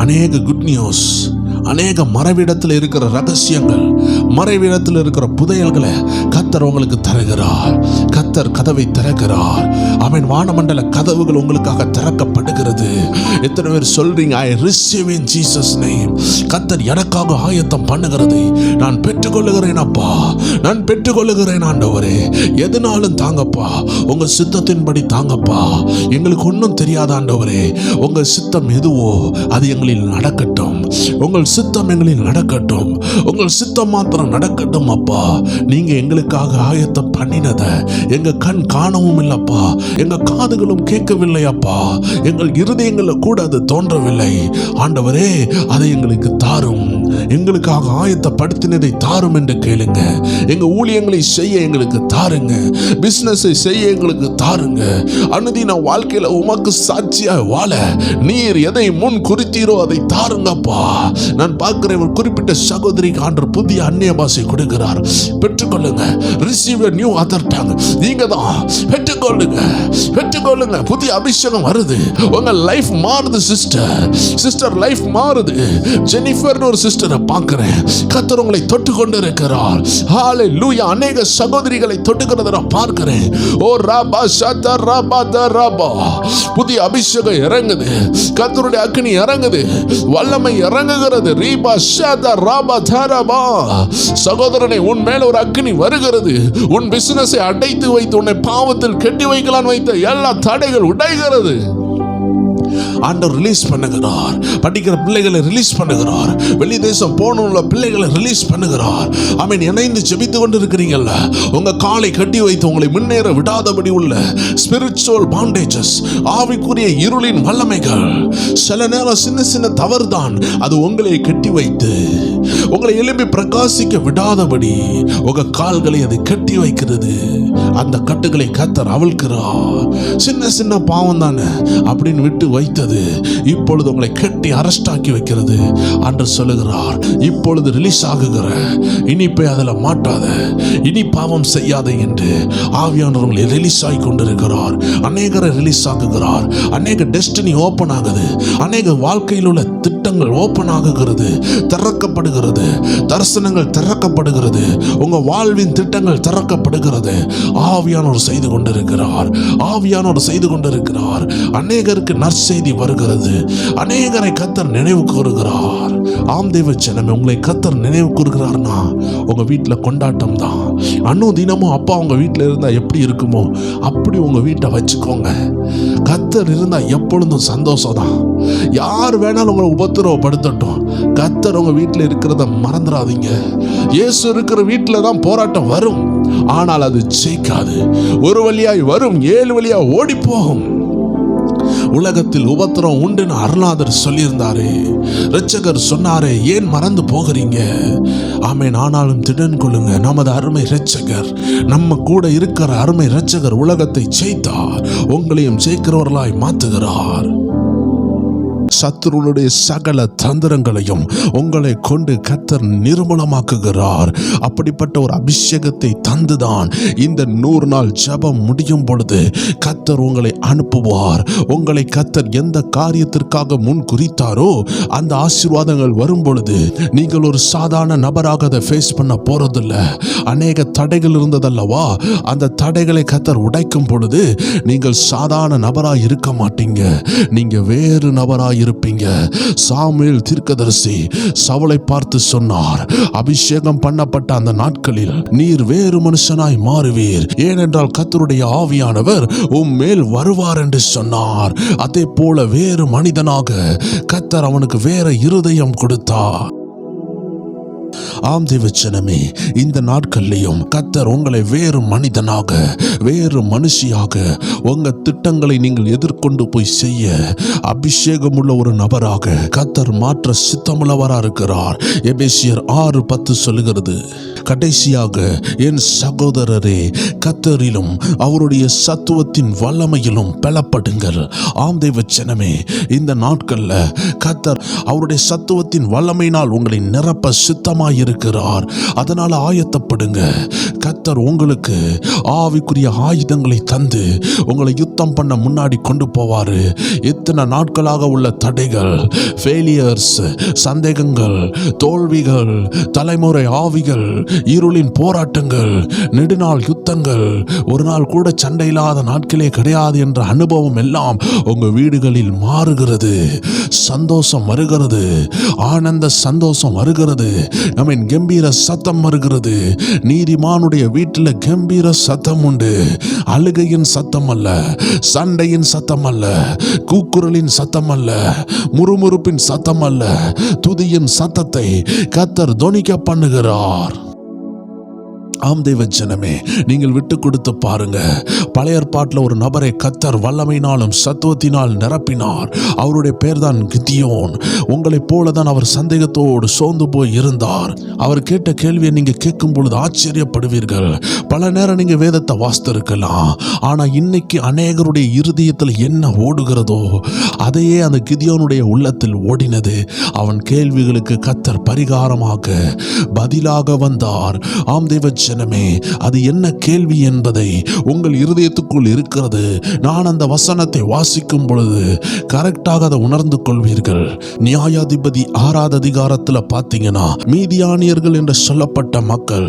அநேக குட் நியூஸ், அநேக மறைவிடத்தில் இருக்கிற ரகசியங்கள், மறைவிடத்தில் இருக்கிற புதையல்களை கர்த்தர் உங்களுக்கு தருகிறார். கர்த்தர் கதவை திறக்கிறார். அவன் வானமண்டல கதவுகள் உங்களுக்காக திறக்கப்படுகிறது. எத்தனை பேர் சொல்றீங்க I receive in Jesus name. கர்த்தர் எனக்காக ஆயத்தம் பண்ணுகிறது. நான் பெற்றுக்கொள்ளுகிறேன் அப்பா, நான் பெற்றுக்கொள்ளுகிறேன் ஆண்டவரே. எதுனாலும் தாங்கப்பா, உங்க சித்தத்தின்படி தாங்கப்பா. எங்களுக்கு ஒன்றும் தெரியாத ஆண்டவரே, உங்க சித்தம் எதுவோ அது எங்களில் நடக்கட்டும். உங்கள் சித்தம் எங்களில் நடக்கட்டும். உங்கள் சித்தம் மாத்திரம் நடக்கட்டும் அப்பா. நீங்க எங்களுக்காக ஆயத்தம் பண்ணினதை எங்க கண் காணவும் இல்லப்பா, எங்க காதுகளும் கேட்கவில்லை அப்பா. எங்கள் இருதயங்களில் கூட அது தோன்றவில்லை ஆண்டவரே. அதை எங்களுக்கு தாரும். எங்களுக்காக ஆயத்தப்படுத்தினதை தாரும் என்று கேளுங்க. எங்க ஊழியங்களை செய்ய எங்களுக்கு தாருங்க. பிசினஸை செய்ய எங்களுக்கு தாருங்க. அனுதின வாழ்க்கையில உமக்கு சாட்சியா வாழ நீர் எதை முன் குறித்தீரோ அதை தாருங்கப்பா. நான் பார்க்கிறேன் ஒரு குறிப்பிட்ட சகோதரிக்கு ஆண்டவர் புதிய அந்நிய பாஷை கொடுக்கிறார். பெற்றுக்கொள்ளுங்க. Receive a new other tongue. நீங்க தான் பெற்றுக்கொள்ளுங்க. பெற்றுக்கொள்ளுங்க. புதிய அபிஷேகம் வருது. உங்க லைஃப் மாறுது சிஸ்டர். சிஸ்டர் லைஃப் மாறுது. ஜெனிஃபர்னு ஒரு சிஸ்டரை பார்க்கிறேன். கர்த்தர் உங்களை தொட்டு கொண்டு இருக்கிறார். ஹalleluya. அநேக சகோதரிகளை தொட்டுக்கிறத நான் பார்க்கிறேன். ஓ ராபா ஷதா ராபா த ராபா. புதிய அபிஷேகம் இறங்குது. கர்த்தருடைய அக்கினி இறங்குது. வல்லமை இறங்குகிறது. ரீபா ஷத ராபா தரபா. சகோதரனே, உன் மேல ஒரு அக்னி வருகிறது. உன் பிசினஸை அடைத்து வைத்து உன்னை பாவத்தில் கெட்டி வைக்கலான்னு வைத்த எல்லா தடைகள் உடைகிறது. ஆண்டவர் ரிலீஸ் பண்ணுகிறார். படிக்கிற பிள்ளைகளை ரிலீஸ் பண்ணுகிறார். வெளி தேசம் போன பிள்ளைகளை ரிலீஸ் பண்ணுகிறார். ஆமென். இணைந்து ஜெபித்து கொண்டு இருக்கிறீங்கல்ல, உங்க காலை கட்டி வைத்து உங்களை முன்னேற விடாதபடி உள்ள ஸ்பிரிச்சுவல் பாண்டேஜஸ், ஆவிக்குரிய இருளின் வல்லமைகள், சில நேரம் சின்ன சின்ன தவறு தான் அது உங்களை கட்டி வைத்து உங்களை எழுப்பி பிரகாசிக்க விடாதபடி உங்க கால்களை அது கட்டி வைக்கிறது. அந்த கட்டுகளை கர்த்தர் அவிழ்க்கிறார். சின்ன சின்ன பாவம் தானே அப்படின்னு விட்டு வைத்தது இப்பொழுது உங்களை கட்டி அரெஸ்ட் ஆக்கி வைக்கிறது. அன்று சொல்லுகிறார், இப்பொழுது ரிலீஸ் ஆகுகிற, இனி போய் அதில் மாட்டாத, இனி பாவம் செய்யாத என்று ஆவியானவர் உங்களை ரிலீஸ் ஆகி கொண்டிருக்கிறார். அநேகரை ரிலீஸ் ஆகுகிறார். அநேக டெஸ்டினி ஓப்பன் ஆகுது. அநேக வாழ்க்கையில் உள்ள திட்டங்கள் ஓப்பன் ஆகுகிறது, திறக்கப்படுகிறது. தரிசனங்கள் திறக்கப்படுகிறது. உங்க வாழ்வின் திட்டங்கள் திறக்கப்படுகிறது. ஆவியானவர் செய்து கொண்டிருக்கிறார். ஆவியானவர் செய்து கொண்டிருக்கிறார். அநேகருக்கு நற்செய்தி வருகிறது. அநேகரை கர்த்தர் நினைவு கூறுகிறார். ஆம் தேவ ஜனமே, உங்களை கர்த்தர் நினைவு கூறுகிறார்னா உங்க வீட்டில் கொண்டாட்டம் தான். தினமும் அப்பா உங்க வீட்டில் இருந்தா எப்படி இருக்குமோ அப்படி உங்க வீட்டை வச்சுக்கோங்க. கர்த்தர் இருந்தா எப்பொழுதும் சந்தோஷம் தான். யார் வேணாலும் உங்களை உபத்திரவப்படுத்தட்டும், கர்த்தர் உங்க வீட்டில் இருக்கிறத மறந்துடாதீங்க. இயேசு இருக்கிற வீட்டில் தான் போராட்டம் வரும், ஆனால் அது ஜெயிக்காது. ஒரு வழியாய் வரும், 7 வழியா ஓடி போகும். உலகத்தில் உபத்திரம் உண்டுன்னு அருளாதர் சொல்லியிருந்தாரு. இரட்சகர் சொன்னாரே, ஏன் மறந்து போகிறீங்க? ஆமென். ஆனாலும் திடன் கொள்ளுங்க, நமது அருமை இரட்சகர், நம்ம கூட இருக்கிற அருமை இரட்சகர் உலகத்தை ஜெயித்தார், உங்களையும் ஜெயிக்கிறவர்களாய் மாற்றுகிறார். சத்துருடைய சகல தந்திரங்களையும் உங்களை கொண்டு கர்த்தர் நிர்மூலமாக்குகிறார். அப்படிப்பட்ட ஒரு அபிஷேகத்தை தந்துதான் இந்த 100 நாள் ஜெபம் முடியும் பொழுது கர்த்தர் உங்களை அனுப்புவார். உங்களை கர்த்தர் எந்த காரியத்திற்காக முன் குறித்தாரோ அந்த ஆசீர்வாதங்கள் வரும் பொழுது நீங்கள் ஒரு சாதாரண நபராக அதை ஃபேஸ் பண்ண போறதில்ல. அநேக தடைகள் இருந்ததல்லவா, அந்த தடைகளை கர்த்தர் உடைக்கும் பொழுது நீங்கள் சாதாரண நபராக இருக்க மாட்டீங்க, நீங்க வேறு நபராக இருப்பீங்க. சாமுவேல் தீர்க்கதரிசி சவுலை பார்த்து சொன்னார், அபிஷேகம் பண்ணப்பட்ட அந்த நாட்களில் நீர் வேறு மனுஷனாய் மாறுவீர், ஏனென்றால் கர்த்தருடைய ஆவியானவர் உம்மேல் வருவார் என்று சொன்னார். அதே போல வேறு மனிதனாக கர்த்தர் அவனுக்கு வேற இருதயம் கொடுத்தார். ஆம் தேவச்சனமே, இந்த நாட்கள்லையும் கர்த்தர் உங்களை வேறு மனிதனாக, வேறு மனுஷியாக, உங்க திட்டங்களை நீங்கள் எதிர்கொண்டு போய் செய்ய அபிஷேகம் உள்ள ஒரு நபராக கர்த்தர் மாற்ற சித்தமுள்ளவராக இருக்கிறார். எபேசியர் 6:10 சொல்லுகிறது, கடைசியாக என் சகோதரரே, கர்த்தரிலும் அவருடைய சத்துவத்தின் வல்லமையிலும் பலப்படுங்கள். ஆம் தேவச்சனமே, இந்த நாட்கள்ல கர்த்தர் அவருடைய சத்துவத்தின் வல்லமையினால் உங்களை நிரப்ப சித்தமாய் இருக்கிறார். அதனால ஆயத்தப்படுங்க. கர்த்தர் உங்களுக்கு ஆவிக்குரிய ஆயுதங்களை தந்து உங்களை யுத்தம் பண்ண முன்னாடி கொண்டு போவாரு. இத்தனை நாட்களாக உள்ள தடைகள், ஃபெயிலியர்ஸ், சந்தேகங்கள், தோல்விகள், தலைமுறை ஆவிகள், இருளின் போராட்டங்கள், நெடுநாள் யுத்தங்கள், ஒரு நாள் கூட சண்டை இல்லாத நாட்களே கிடையாது என்ற அனுபவம் எல்லாம் உங்க வீடுகளில் மாறுகிறது. சந்தோஷம் வருகிறது, ஆனந்த சந்தோஷம் வருகிறது, நம்ம கம்பீர சத்தம் வருகிறது. நீதிமானுடைய வீட்டில் கம்பீர சத்தம் உண்டு. அழுகையின் சத்தம் அல்ல, சண்டையின் சத்தம் அல்ல, கூக்குரலின் சத்தம் அல்ல, முறுமுறுப்பின் சத்தம் அல்ல, துதியின் சத்தத்தை கர்த்தர் தொனிக்க பண்ணுகிறார். ஆம் தேவ ஜனமே, நீங்கள் விட்டு கொடுத்து பாருங்க. பழைய ஏற்பாட்டில் ஒரு நபரை கர்த்தர் வல்லமையினாலும் சத்துவத்தினால் நிரப்பினார். அவருடைய பேர் தான் கிதியோன். உங்களைப் போலதான் அவர் சந்தேகத்தோடு சோர்ந்து போய் இருந்தார். அவர் கேட்ட கேள்வியை நீங்க கேட்கும் பொழுது ஆச்சரியப்படுவீர்கள். பல நேரம் நீங்க வேதத்தை வாசித்திருக்கலாம், ஆனா இன்னைக்கு அநேகருடைய இருதயத்தில் என்ன ஓடுகிறதோ அதையே அந்த கிதியோனுடைய உள்ளத்தில் ஓடினது. அவன் கேள்விகளுக்கு கர்த்தர் பரிகாரமாக பதிலாக வந்தார். ஆம் தேவ ஜனமே, அது என்ன கேள்வி என்பதை உங்கள் இருதயத்துக்குள் இருக்கிறது. நான் அந்த வசனத்தை வாசிக்கும் பொழுது கரெக்டாக அதை உணர்ந்து கொள்வீர்கள். நியாயாதிபதி 6வது அதிகாரத்தில் பார்த்தீங்கன்னா, மீதியானியர்கள் என்று சொல்லப்பட்ட மக்கள்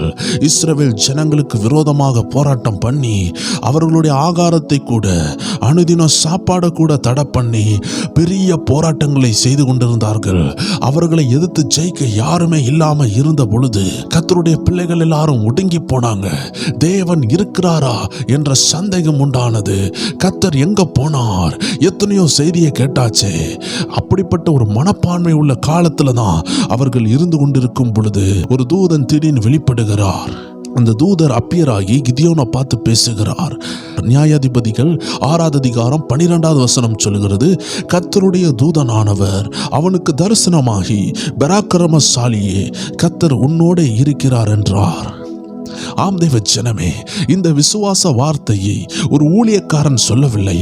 இஸ்ரவேல் ஜனங்களுக்கு விரோதமாக போராட்டம் பண்ணி அவர்களுடைய ஆகாரத்தை கூட, அனுதின சாப்பாடை கூட தடை பண்ணி பெரிய போராட்டங்களை செய்து கொண்டிருந்தார்கள். அவர்களை எதிர்த்து ஜெயிக்க யாருமே இல்லாம இருந்த பொழுது கர்த்தருடைய பிள்ளைகள் எல்லாரும் ஒடுங்கி போனாங்க. தேவன் இருக்கிறாரா என்ற சந்தேகம் உண்டானது. கர்த்தர் எங்க போனார்? எத்தனையோ செய்தியை கேட்டாச்சே. அப்படிப்பட்ட ஒரு மனப்பான்மை உள்ள காலத்துல தான் அவர்கள் இருந்து கொண்டிருக்கும் பொழுது ஒரு தூதன் திடீர்னு வெளிப்படுகிறார். அந்த தூதர் அப்பியராகி கிதியோனை பார்த்து பேசுகிறார். நியாயாதிபதிகள் 6வது அதிகாரம் 12வது வசனம் சொல்கிறது, கர்த்தருடைய தூதனானவர் அவனுக்கு தரிசனமாகி, பராக்கிரமசாலியே, கர்த்தர் உன்னோட இருக்கிறார் என்றார். ஆம் தேவ ஜனமே, இந்த விசுவாச வார்த்தையை ஒரு ஊழியக்காரன் சொல்லவில்லை,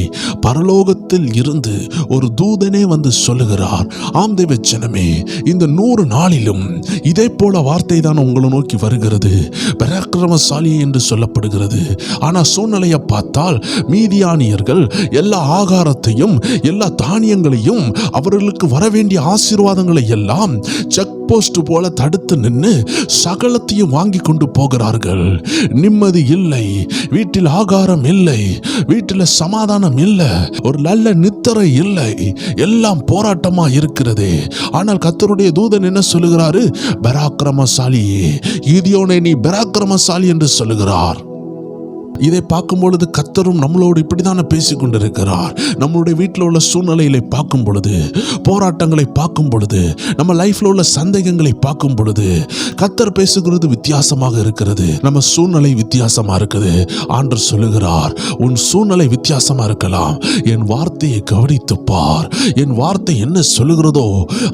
பரலோகத்தில் இருந்து ஒரு தூதனே வந்து சொல்லுகிறார். ஆம் தேவ ஜனமே, இந்த 100 நாளிலும் இதே போல வார்த்தை தான் உங்களை நோக்கி வருகிறது. பராக்கிரமசாலி என்று சொல்லப்படுகிறது. ஆனா சூழ்நிலையை பார்த்தால் மீதியானியர்கள் எல்லா ஆகாரத்தையும் எல்லா தானியங்களையும் அவர்களுக்கு வரவேண்டிய ஆசீர்வாதங்களை எல்லாம் செக் போஸ்ட் போல தடுத்து நின்று சகலத்தையும் வாங்கி கொண்டு போகிறார்கள். நிம்மதி இல்லை, வீட்டில் ஆகாரம் இல்லை, வீட்டில் சமாதானம் இல்லை, ஒரு நல்ல நித்திரை இல்லை, எல்லாம் போராட்டமா இருக்கிறது. ஆனால் கர்த்தருடைய தூதன் என்ன சொல்லுகிறாரு? பராக்கிரமசாலியே, கிதியோனே நீ பராக்கிரமசாலி என்று சொல்லுகிறார். இதை பார்க்கும் பொழுது கர்த்தரும் நம்மளோடு இப்படித்தானே பேசி கொண்டிருக்கிறார். நம்மளுடைய வீட்டில் உள்ள சூழ்நிலைகளை பார்க்கும் பொழுது, போராட்டங்களை பார்க்கும் பொழுது, நம்ம லைஃப்ல உள்ள சந்தேகங்களை பார்க்கும் பொழுது கர்த்தர் பேசுகிறது வித்தியாசமாக இருக்கிறது. நம்ம சூழ்நிலை வித்தியாசமா இருக்குது. ஆண்டவர் சொல்லுகிறார், உன் சூழ்நிலை வித்தியாசமா இருக்கலாம், என் வார்த்தையை கவனித்து பார், என் வார்த்தை என்ன சொல்லுகிறதோ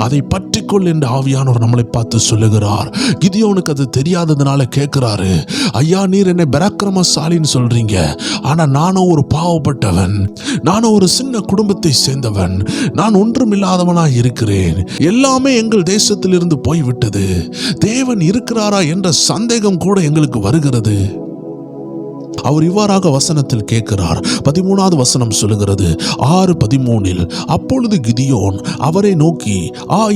அதை பற்றிக்கொள் என்று ஆவியானவர் நம்மளை பார்த்து சொல்லுகிறார். கிதியோனுக்கு அது தெரியாததுனால கேட்கிறாரு, ஐயா நீர் என்னை பராக்கிரமசாலின்னு சொல்றீங்க, ஆனா நானும் ஒரு பாவப்பட்டவன், நானும் ஒரு சின்ன குடும்பத்தை சேர்ந்தவன், நான் ஒன்றுமில்லாதவனாய் இருக்கிறேன், எல்லாமே எங்கள் தேசத்திலிருந்து போய்விட்டது, தேவன் இருக்கிறாரா என்ற சந்தேகம் கூட எங்களுக்கு வருகிறது. அவர் இவ்வாறாக வசனத்தில் கேட்கிறார். 13வது வசனம் சொல்லுகிறது, 6:13, அப்பொழுது கிதியோன் அவரை நோக்கி,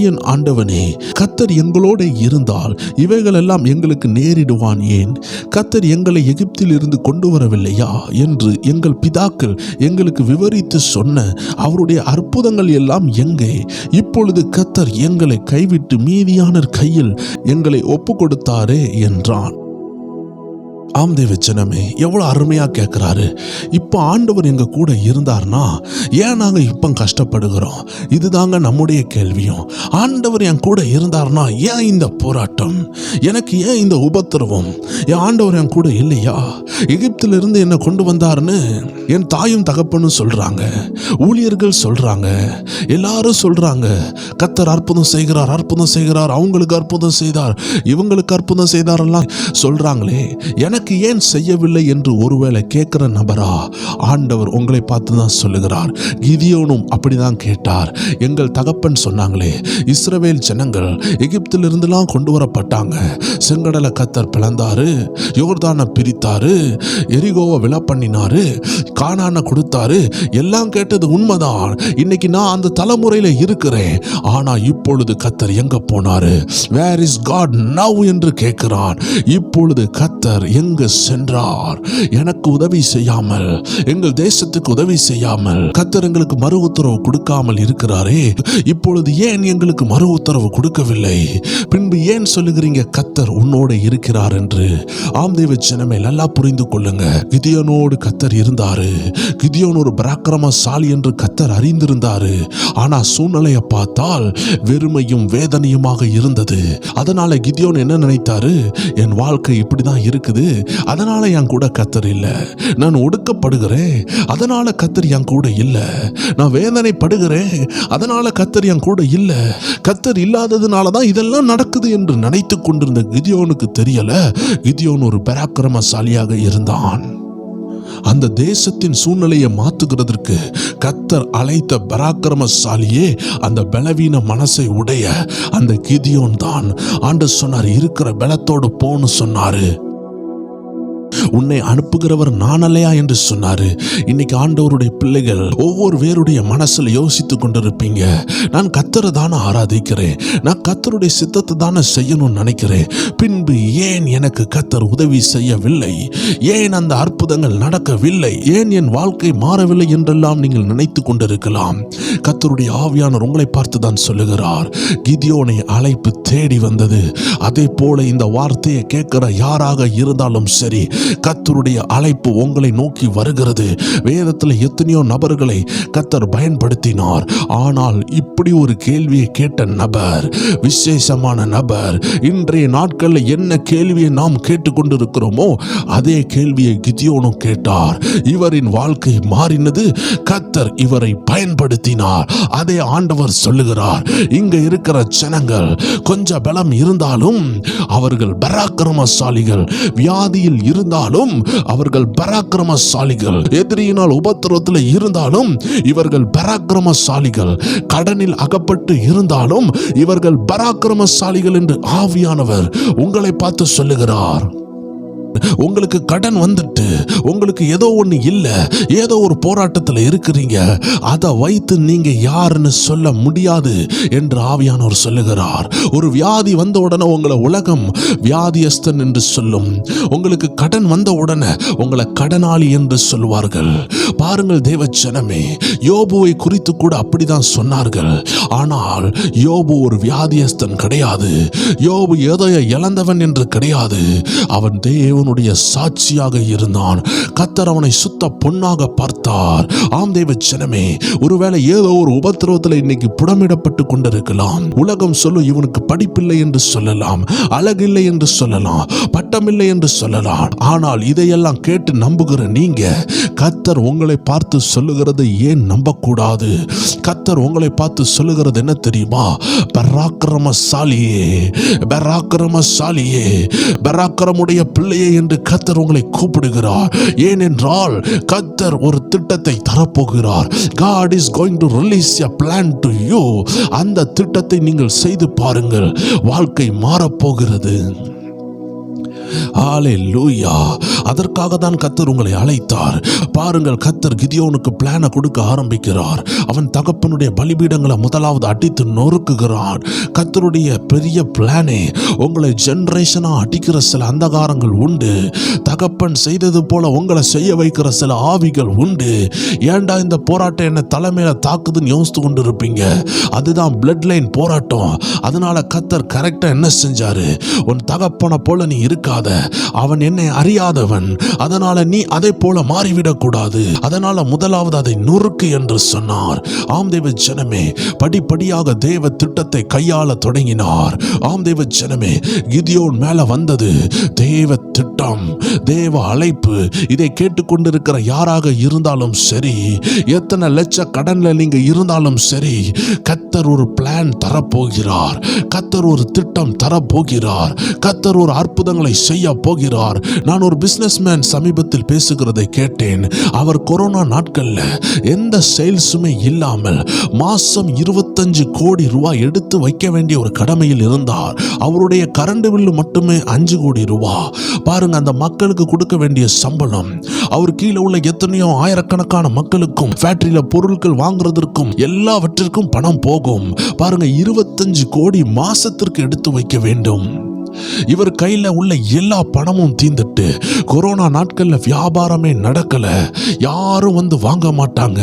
என் ஆண்டவனே, கர்த்தர் எங்களோடு இருந்தால் இவைகள் எல்லாம் எங்களுக்கு நேரிடுவான் ஏன்? கர்த்தர் எங்களை எகிப்தில் இருந்து கொண்டு வரவில்லையா என்று எங்கள் பிதாக்கள் எங்களுக்கு விவரித்து சொன்ன அவருடைய அற்புதங்கள் எல்லாம் எங்கே? இப்பொழுது கர்த்தர் எங்களை கைவிட்டு மீதியானர் கையில் எங்களை ஒப்பு கொடுத்தாரே என்றான். ஆம் தேவ ஜனமே, எவ்வளவு அருமையா கேட்கிறாரு. இப்போ ஆண்டவர் எங்க கூட இருந்தார்னா ஏன் நாங்க இப்ப கஷ்டப்படுகிறோம்? இதுதாங்க நம்முடைய கேள்வியும். ஆண்டவர் என் கூட இருந்தார்னா ஏன் இந்த போராட்டம், எனக்கு ஏன் இந்த உபத்திரவம்? என் ஆண்டவர் என் கூட இல்லையா? எகிப்திலிருந்து என்னை கொண்டு வந்தாருன்னு என் தாயும் தகப்பனும் சொல்றாங்க, ஊழியர்கள் சொல்றாங்க, எல்லாரும் சொல்றாங்க, கர்த்தர் அற்புதம் செய்கிறார், அற்புதம் செய்கிறார், அவங்களுக்கு அற்புதம் செய்தார், இவங்களுக்கு அற்புதம் செய்தார் எல்லாம் சொல்றாங்களே, எனக்கு ஏன் செய்யவில்லை என்று ஒருவேளை கேட்கிற நபரா ஆண்டவர் உங்களை பார்த்து தான் சொல்லுகிறார். கிதியோனும் அப்படிதான் கேட்டார். எங்கள் தகப்பன் சொன்னாங்களே, இஸ்ரவேல் ஜனங்கள் எகிப்திலிருந்துலாம் கொண்டு வரப்பட்டாங்க, செங்கடலை கர்த்தர் பிளந்தாரு, யோர்தானை பிரித்தாரு, எரிகோவை விழ பண்ணினாரு, கானானை கொடுத்தாரு, எல்லாம் கேட்டது உண்மைதான். இன்னைக்கு நான் அந்த தலைமுறையில இருக்கிறேன். ஆனா இப்பொழுது கர்த்தர் எங்க போனாரு? வேர் இஸ் காட் நவ் என்று கேட்கிறான். இப்பொழுது கர்த்தர் எங்க சென்றார்? எனக்கு உதவி செய்யாமல், எங்கள் தேசத்துக்கு உதவி செய்யாமல் கர்த்தர் எங்களுக்கு மறு உத்தரவு கொடுக்காமல் இருக்கிறாரே, இப்பொழுது ஏன் எங்களுக்கு மறு உத்தரவு கொடுக்கவில்லை? பின்பு ஏன் சொல்லுகிறீங்க கர்த்தர் உன்னோடு இருக்கிறார் என்று? ஆம் தேவ ஜனமே, நல்லா புரிந்து கொள்ளுங்க. கிதியோனோடு கர்த்தர் இருந்தாரு. கிதியோன் ஒரு பராக்கிரமசாலி என்று கர்த்தர் அறிந்திருந்தாரு. ஆனா சூழ்நிலையை பார்த்தால் வெறுமையும் வேதனையுமாக இருந்தது. அதனால கிதியோன் என்ன நினைத்தாரு? என் வாழ்க்கை இப்படிதான் இருக்குது, அதனால என் கூட கர்த்தர் இல்ல. நான் ஒடுக்கப்படுகிறேன், அதனால கர்த்தர் என் கூட இல்ல. நான் வேதனைப்படுகிறேன், அதனால கர்த்தர் என் கூட இல்ல. கர்த்தர் இல்லாததுனால தான் இதெல்லாம் நடக்குது என்று நினைத்து கொண்டிருந்த கிதியோனுக்கு தெரியல, கிதியோன் ஒரு பராக்கிரமசாலியாக இருந்தான். அந்த தேசத்தின் சூழ்நிலையை மாத்துகிறதற்கு கர்த்தர் அழைத்த பராக்கிரமசாலியே அந்த பலவீன மனசை உடைய அந்த கிதியோன் தான். ஆண்டவர் சொன்னார், இருக்கிற பலத்தோடு போன்னு சொன்னாரு. உன்னை அனுப்புகிறவர் நான் அல்லையா என்று சொன்னாரு. இன்னைக்கு ஆண்டவருடைய பிள்ளைகள் ஒவ்வொரு பேருடைய மனசுல யோசித்து கொண்டிருப்பீங்க, நான் கர்த்தரை தானே ஆராதிக்கிறேன், நான் கர்த்தருடைய சித்தத்தை தானே செய்யணும்னு நினைக்கிறேன், பின்பு ஏன் எனக்கு கர்த்தர் உதவி செய்யவில்லை, ஏன் அந்த அற்புதங்கள் நடக்கவில்லை, ஏன் என் வாழ்க்கை மாறவில்லை என்றெல்லாம் நீங்கள் நினைத்து கொண்டிருக்கலாம். கர்த்தருடைய ஆவியானவர் உங்களை பார்த்து தான் சொல்லுகிறார், கிதியோனை அழைப்பு தேடி வந்தது. அதே போல இந்த வார்த்தையை கேட்கிற யாராக இருந்தாலும் சரி, கர்த்தருடைய அழைப்பு உங்களை நோக்கி வருகிறது. வேதத்தில் எத்தனையோ நபர்களை கர்த்தர் பயன்படுத்தினார். ஆனால் இப்படி ஒரு கேள்வியை கேட்ட நபர், விசேஷமான நபர், இன்றைய நாட்களில் என்ன கேள்வியை நாம் கேட்டுக்கொண்டிருக்கிறோமோ அதே கேள்வியை கிதியோனும் கேட்டார். இவரின் வாழ்க்கை மாறினது, கர்த்தர் இவரை பயன்படுத்தினார். அதே ஆண்டவர் சொல்லுகிறார், இங்க இருக்கிற ஜனங்கள் கொஞ்சம் பலம் இருந்தாலும் அவர்கள் பராக்கிரமசாலிகள், வியாதியில் இருந்தாலும் அவர்கள் பராக்கிரமசாலிகள், எதிரியினால் உபத்திரவத்தில் இருந்தாலும் இவர்கள் பராக்கிரமசாலிகள், கடனில் அகப்பட்டு இருந்தாலும் இவர்கள் பராக்கிரமசாலிகள் என்று ஆவியானவர் உங்களை பார்த்து சொல்லுகிறார். உங்களுக்கு கடன் வந்துட்டு, உங்களுக்கு ஏதோ ஒண்ணு இல்ல, ஏதோ ஒரு போராட்டத்தில் இருக்கிறீங்க, அதை வைத்து நீங்க யாருன்னு சொல்ல முடியாது என்று ஆவியானவர் சொல்லுகிறார். ஒரு வியாதி வந்த உடனே உங்களை உலகம் வியாதியஸ்தன் என்று சொல்லும். உங்களுக்கு கடன் வந்த உடனே உங்களை கடனாளி என்று சொல்வார்கள். பாருங்கள் தேவ ஜனமே, யோபுவை குறித்து கூட அப்படிதான் சொன்னார்கள். ஆனால் யோபு ஒரு வியாதியஸ்தன் கிடையாது, யோபு ஏதோ இழந்தவன் என்று கிடையாது. அவன் தேவனுடைய சாட்சியாக இருந்தான். கர்த்தர் அவனை சுத்த பொன்னாக பார்த்தார். ஆம் தேவ ஜனமே, ஒருவேளை ஏதோ ஒரு உபத்திரவத்தில் இன்னைக்கு புடமிடப்பட்டு கொண்டிருக்கலாம். உலகம் சொல்லும், இவனுக்கு படிப்பில்லை என்று சொல்லலாம், அழகில்லை என்று சொல்லலாம், பட்டமில்லை என்று சொல்லலாம். ஆனால் இதையெல்லாம் கேட்டு நம்புகிற நீங்க, கர்த்தர் உங்களை பார்த்து சொல்லுகிறது ஏன் நம்பக்கூடாது? கர்த்தர் உங்களை பார்த்து சொல்லுகிறது என்ன தெரியுமா? பராக்கிரமசாலியே, பராக்கிரமசாலியே, பராக்கிரமுடைய பிள்ளையே என்று கர்த்தர் உங்களை கூப்பிடுகிறார். ஏனென்றால் கர்த்தர் ஒரு திட்டத்தை தரப்போகிறார். God is going to release a plan to you. அந்த திட்டத்தை நீங்கள் செய்து பாருங்கள், வாழ்க்கை மாறப்போகிறது. ஹல்லேலூயா. அதற்காக தான் கர்த்தர் உங்களை அழைத்தார். பாருங்கள், கர்த்தர் கிதியோனுக்கு பிளானை கொடுக்க ஆரம்பிக்கிறார். அவன் தகப்பனுடைய பலிபீடங்களை முதலாவது அடித்து நொறுக்குகிறான். கர்த்தருடைய பெரிய பிளானே, உங்களை ஜெனரேஷனா அடிக்கிற சில அந்தகாரங்கள் உண்டு. தகப்பன் செய்தது போல உங்களை செய்ய வைக்கிற சில ஆவிகள் உண்டு. ஏண்டா இந்த போராட்டம் என்ன தலைமையில தாக்குதுன்னு யோசித்து கொண்டு இருப்பீங்க. அதுதான் பிளட் லைன் போராட்டம். அதனால கர்த்தர் கரெக்டா என்ன செஞ்சாரு? உன் தகப்பனை போல நீ இருக்காத, அவன் என்னை அறியாதவன், அதனால நீ அதை போல மாறிவிடக் கூடாது, அதனால முதலாவது அதை நொறுக்கு என்று சொன்னார். ஆம் தேவ ஜனமே, படிப்படியாக தேவ திட்டத்தை கையாள தொடங்கினார். ஆம் தேவ ஜனமே, கிதியோன் மேல வந்தது தேவ திட்டம், தேவ அழைப்பு. இதை கேட்டுக்கொண்டிருக்கிற யாராக இருந்தாலும் சரி, எத்தனை லட்ச கடன்ல நீங்க இருந்தாலும் சரி, கர்த்தர் ஒரு பிளான் தரப்போகிறார், கர்த்தர் ஒரு திட்டம் தரப்போகிறார், கர்த்தர் ஒரு அற்புதங்களை செய்ய போகிறார். நான் ஒரு பிசினஸ்மேன் சமீபத்தில் பேசுகிறதை கேட்டேன். அவர் கொரோனா நாட்கள்ல எந்த சேல்ஸுமே இல்லாமல் மாசம் 25 கோடி ரூபாய் எடுத்து வைக்க வேண்டிய ஒரு கடமையில் இருந்தார். அவருடைய கரண்ட் பில்லு மட்டுமே 5 கோடி ரூபாய். பாருங்க, அந்த மக்களுக்கு கொடுக்க வேண்டிய சம்பளம், அவர் கீழே உள்ள எத்தனையோ ஆயிரக்கணக்கான மக்களுக்கும் ஃபேக்டரியில பொருட்கள் வாங்குறதற்கும் எல்லாவற்றிற்கும் பணம் போகும். பாருங்க, 25 கோடி மாசத்திற்கு எடுத்து வைக்க வேண்டும். இவர் கையில உள்ள எல்லா பணமும் தீந்துட்டு கொரோனா நாட்கள்ல வியாபாரமே நடக்கல, யாரும் வந்து வாங்க மாட்டாங்க.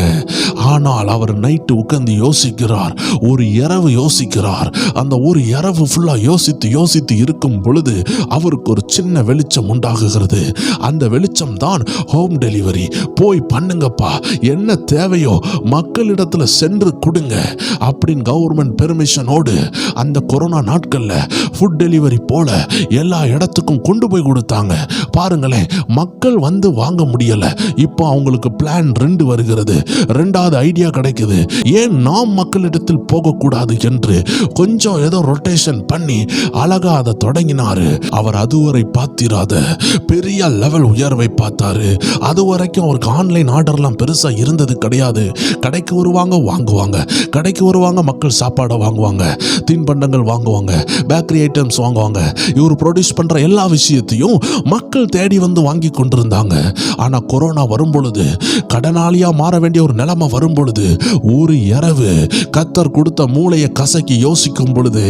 ஆனால் அவர் நைட்டு உட்கார்ந்து யோசிக்கிறார், ஒரு இரவு யோசிக்கிறார். அந்த ஒரு இரவு ஃபுல்லா யோசித்து யோசித்து இருக்கும் பொழுது அவருக்கு ஒரு சின்ன வெளிச்சம் உண்டாகுகிறது. அந்த வெளிச்சம் தான் ஹோம் டெலிவரி. போய் பண்ணுங்கப்பா, என்ன தேவையோ மக்களிடத்துல சென்று கொடுங்க அப்படின்னு கவர்மெண்ட் பெர்மிஷனோடு அந்த கொரோனா நாட்கள்ல ஃபுட் டெலிவரி போல எல்லா இடத்துக்கும் கொண்டு போய் கொடுத்தாங்க. பாருங்களேன், மக்கள் வந்து வாங்க முடியல. இப்போ அவங்களுக்கு பிளான் 2 வருகிறது, 2வது ஐடியா கிடைக்குது. ஏன் நாம் மக்களிடத்தில் போகக்கூடாது என்று கொஞ்சம் ஏதோ ரொட்டேஷன் பண்ணி அழகா அதை தொடங்கினாரு. அவர் அதுவரை பார்த்திராத பெரிய லெவல் உயர்வை பார்த்தாரு. அது வரைக்கும் அவருக்கு ஆன்லைன் ஆர்டர்லாம் பெருசா இருந்தது கிடையாது. கடைக்கு வருவாங்க, வாங்குவாங்க, கடைக்கு வருவாங்க, மக்கள் சாப்பாடை வாங்குவாங்க, தின்பண்டங்கள் வாங்குவாங்க, பேக்கரி ஐட்டம்ஸ் வாங்குவாங்க. இவர் ப்ரொடியூஸ் பண்ற எல்லா விஷயத்தையும் மக்கள் தேடி வந்து வாங்கி கொண்டிருந்தாங்க. ஆனா கொரோனா வரும் பொழுது, கடனாளியா மாற வேண்டிய ஒரு நிலைமை வரும் பொழுது, ஒரு இரவு கர்த்தர் கொடுத்த மூளையை கசக்கி யோசிக்கும் பொழுது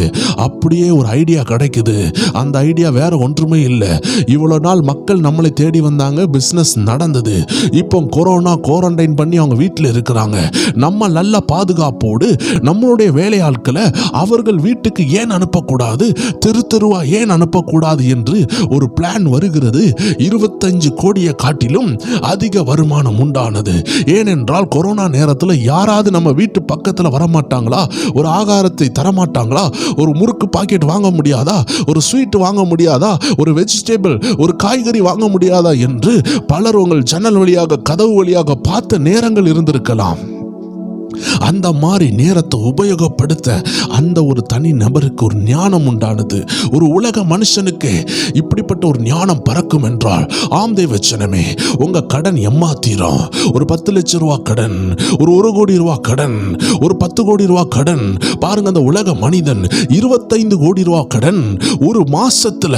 அப்படியே ஒரு ஐடியா கிடைக்குது. அந்த ஐடியா வேற ஒன்றுமே இல்லை. இவ்வளவு நாள் மக்கள் நம்மளை தேடி வந்தாங்க, பிசினஸ் நடந்தது. இப்போ கொரோனா குவாரண்டைன் பண்ணி அவங்க வீட்டில் இருக்கிறாங்க. நம்ம நல்ல பாதுகாப்போடு நம்மளுடைய வேலையாட்களை அவர்கள் வீட்டுக்கு ஏன் அனுப்பக்கூடாது, தெரு தெருவா ஏன் அனுப்பக்கூடாது என்று ஒரு பிளான் வருகிறது. 25 கோடியை காட்டிலும் அதிக வருமானம் உண்டானது. ஏனென்றால் கொரோனா நேரத்தில் யாராவது நம்ம வீட்டு பக்கத்தில் வரமாட்டாங்களா? ஒரு ஆகாரத்தை தரமாட்டாங்களா? ஒரு முறுக்கு பாக்கெட் வாங்க முடியாதா? ஒரு ஸ்வீட் வாங்க முடியாதா? ஒரு வெஜிடபிள், ஒரு காய்கறி வாங்க முடியாதா என்று பலர் உங்கள் ஜன்னல் வழியாக, கதவு வழியாக பார்த்த நேரங்கள் இருந்திருக்கலாம். அந்த மாதிரி நேரத்தை உபயோகப்படுத்த அந்த ஒரு தனி நபருக்கு ஒரு ஞானம் உண்டானது. ஒரு உலக மனுஷனுக்கு இப்படிப்பட்ட ஒரு ஞானம் பறக்கும் என்றால், ஆம் தேவச்சனமே, உங்க கடன் எம்மாத்திரம். ஒரு 10 லட்சம் ரூபா கடன், ஒரு 1 கோடி ரூபா கடன், ஒரு 10 கோடி ரூபா கடன். பாருங்க, அந்த உலக மனிதன் 25 கோடி ரூபா கடன் ஒரு மாசத்துல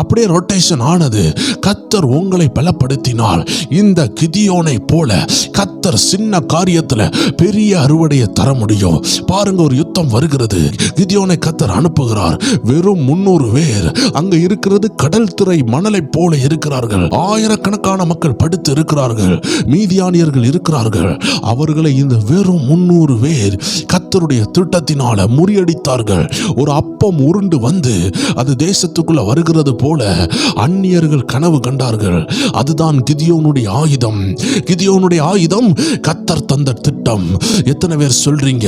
அப்படியே ரொட்டேஷன் ஆனது. கர்த்தர் உங்களை பலப்படுத்தினால் இந்த கிதியோனை போல கர்த்தர் சின்ன காரியத்துல பெரிய அறுவடையை தர முடியும். பாருங்க, ஒரு யுத்தம் வருகிறது. கிதியோனை கர்த்தர் அனுப்புகிறார். வெறும் 300 பேர் அங்க இருக்கிறது. கடல் திரை மணலை போல இருக்கிறார்கள். ஆயிரக்கணக்கான மக்கள் படுத்து இருக்கிறார்கள். மீதியானியர்கள் இருக்கிறார்கள். அவர்களை இந்த வெறும் 300 பேர் கர்த்தருடைய திட்டத்தினால முறியடித்தார்கள். ஒரு அப்பம் உருண்டு வந்து அது தேசத்துக்குள்ள வருகிறது போல அந்நியர்கள் கனவு கண்டார்கள். அதுதான் கிதியோனுடைய ஆயுதம். கிதியோனுடைய ஆயுதம் கர்த்தர் தந்த திட்டம். எத்தனை பேர் சொல்றீங்க?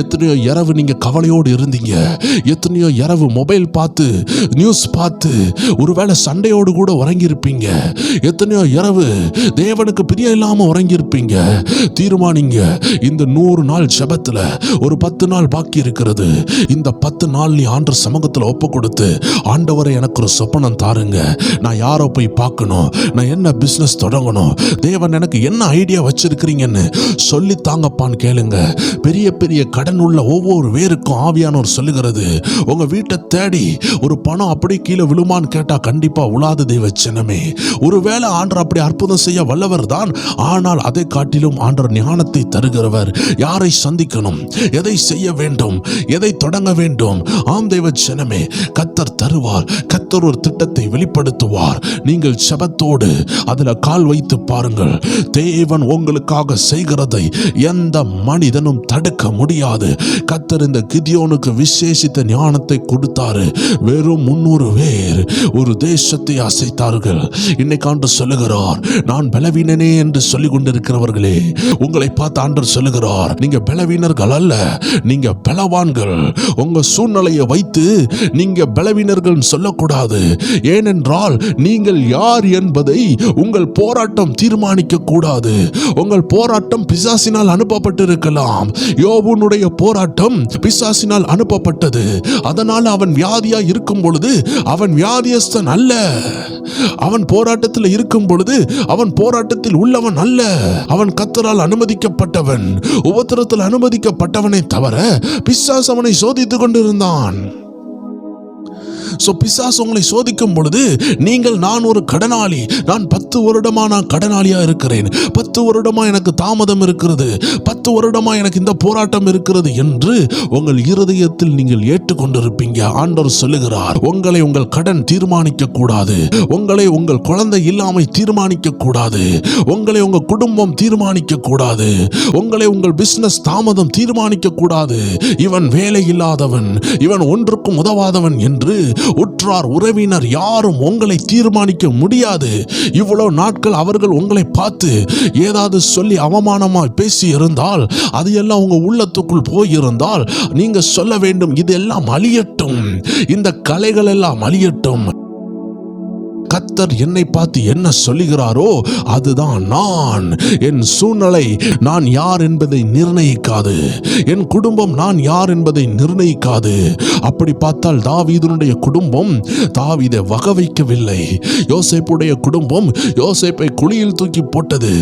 எத்தனையோ இரவு நீங்க கவலையோடு இருந்தீங்க. எத்தனையோ இரவு மொபைல் பார்த்து, நியூஸ் பார்த்து, ஒருவேளை சண்டையோடு கூட உறங்கியிருப்பீங்க. எத்தனையோ இரவு தேவனுக்கு பிரியம் இல்லாம உறங்கியிருப்பீங்க. தீர்மானிங்க, இந்த 100 நாள் ஜெபத்துல ஒரு 10 நாள் பாக்கி இருக்கிறது. இந்த 10 நாள் நீ ஆண்டவர் சமூகத்துல ஒப்பு கொடுத்து, ஆண்டவரை எனக்கு ஒரு சொப்பனம் தாருங்க, நான் யாரோ போய் பார்க்கணும், நான் என்ன பிசினஸ் தொடங்கணும், தேவன் எனக்கு என்ன ஐடியா வச்சிருக்கிறீங்கன்னு சொல்லி தாங்கப்பான்னு கேளுங்க. பெரிய பெரிய கடன் உள்ள ஒவ்வொரு பேருக்கும் ஆவியானவர் சொல்லுகிறது, உங்க வீட்டை தேடி ஒரு பணம் அப்படி கீழே விழுமான்னு கேட்டா கண்டிப்பா உலாது தேவச்சனமே. ஒருவேளை ஆண்டவர் அப்படி அற்புதம் செய்ய வல்லவர் தான். ஆனால் அதை காட்டிலும் ஆண்டவர் ஞானத்தை தருகிறவர். யாரை சந்திக்கணும், எதை செய்ய வேண்டும், எதை தொடங்க வேண்டும், ஆம் தேவச்சனமே, கர்த்தர் தருவார். கர்த்தர் ஒரு திட்டத்தை வெளிப்படுத்துவார். நீங்கள் ஜெபத்தோடு அதுல கால் வைத்து பாருங்கள். தேவன் உங்களுக்காக செய்கிறதை எந்த மனிதனும் தடுக்க முடியாது. கர்த்தர் இந்த கிதியோனுக்கு விசேஷித்த ஞானத்தை கொடுத்தாரு. வெறும் 300 பேர் ஒரு தேசத்தை அசைத்தார்கள். இன்னைக்கு ஆண்டவர் சொல்லுகிறார், நான் பலவீனனே என்று சொல்லிக் கொண்டிருக்கிறவர்களே, உங்களை பார்த்து ஆண்டவர் சொல்லுகிறார், நீங்க பலவீனர்கள் அல்ல, நீங்க பலவான்கள். உங்க சூழ்நிலையை வைத்து நீங்க பலவீனர்கள் சொல்லக்கூடாது. ஏனென்றால் நீங்கள் யார் என்பதை உங்கள் போராட்டம் தீர்மானிக்க கூடாது. உங்கள் போராட்டம் பிசாசினால் அனுப்பப்பட்டிருக்கலாம். யோபுனுடைய போராட்டம் பிசாசினால் அனுப்பப்பட்டது. அதனால் அவன் வியாதியா இருக்கும் பொழுது அவன் வியாதியஸ்தன் அல்ல. அவன் போராட்டத்தில் இருக்கும் பொழுது அவன் போராட்டத்தில் உள்ளவன் அல்ல. அவன் கர்த்தரால் அனுமதிக்கப்பட்டவன், உபத்திரத்தில் அனுமதிக்கப்பட்டவனை தவிர பிசாசு அவனை சோதித்துக் கொண்டிருந்தான். பிசாசு உங்களை சோதிக்கும் பொழுது நீங்கள், நான் ஒரு கடனாளி, நான் 10 வருடமா நான் கடனாளியா இருக்கிறேன், 10 வருடமா எனக்கு தாமதம் இருக்கிறது, 10 வருடமா எனக்கு இந்த போராட்டம் இருக்கிறது என்று உங்கள் இருதயத்தில் நீங்கள் ஏற்றுக்கொண்டிருப்பீங்க. ஆண்டவர் சொல்லுகிறார், உங்களை உங்கள் கடன் தீர்மானிக்க கூடாது, உங்களை உங்கள் குழந்தை இல்லாமல் தீர்மானிக்க கூடாது, உங்களை உங்கள் குடும்பம் தீர்மானிக்க கூடாது, உங்களை உங்கள் பிசினஸ் தாமதம் தீர்மானிக்க கூடாது. இவன் வேலை இல்லாதவன், இவன் ஒன்றுக்கும் உதவாதவன் என்று உற்றார் உறவினர் யாரும் உங்களை தீர்மானிக்க முடியாது. இவ்வளவு நாட்கள் அவர்கள் உங்களை பார்த்து ஏதாவது சொல்லி அவமானமாய் பேசி இருந்தால், அது எல்லாம் உங்க உள்ளத்துக்குள் போயிருந்தால், நீங்க சொல்ல வேண்டும், இதெல்லாம் அழியட்டும், இந்த கலைகள் எல்லாம் அழியட்டும். கர்த்தர் என்னை பார்த்து என்ன சொல்லுகிறாரோ அதுதான் நான். என் சூழ்நிலை நான் யார் என்பதை நிர்ணயிக்காது, என் குடும்பம் நான் யார் என்பதை நிர்ணயிக்காது. அப்படி பார்த்தால் தாவீதுனுடைய குடும்பம் தாவீதை வக வைக்கவில்லை. யோசேப்புடைய குடும்பம் யோசேப்பை குழியில் தூக்கி போட்டது,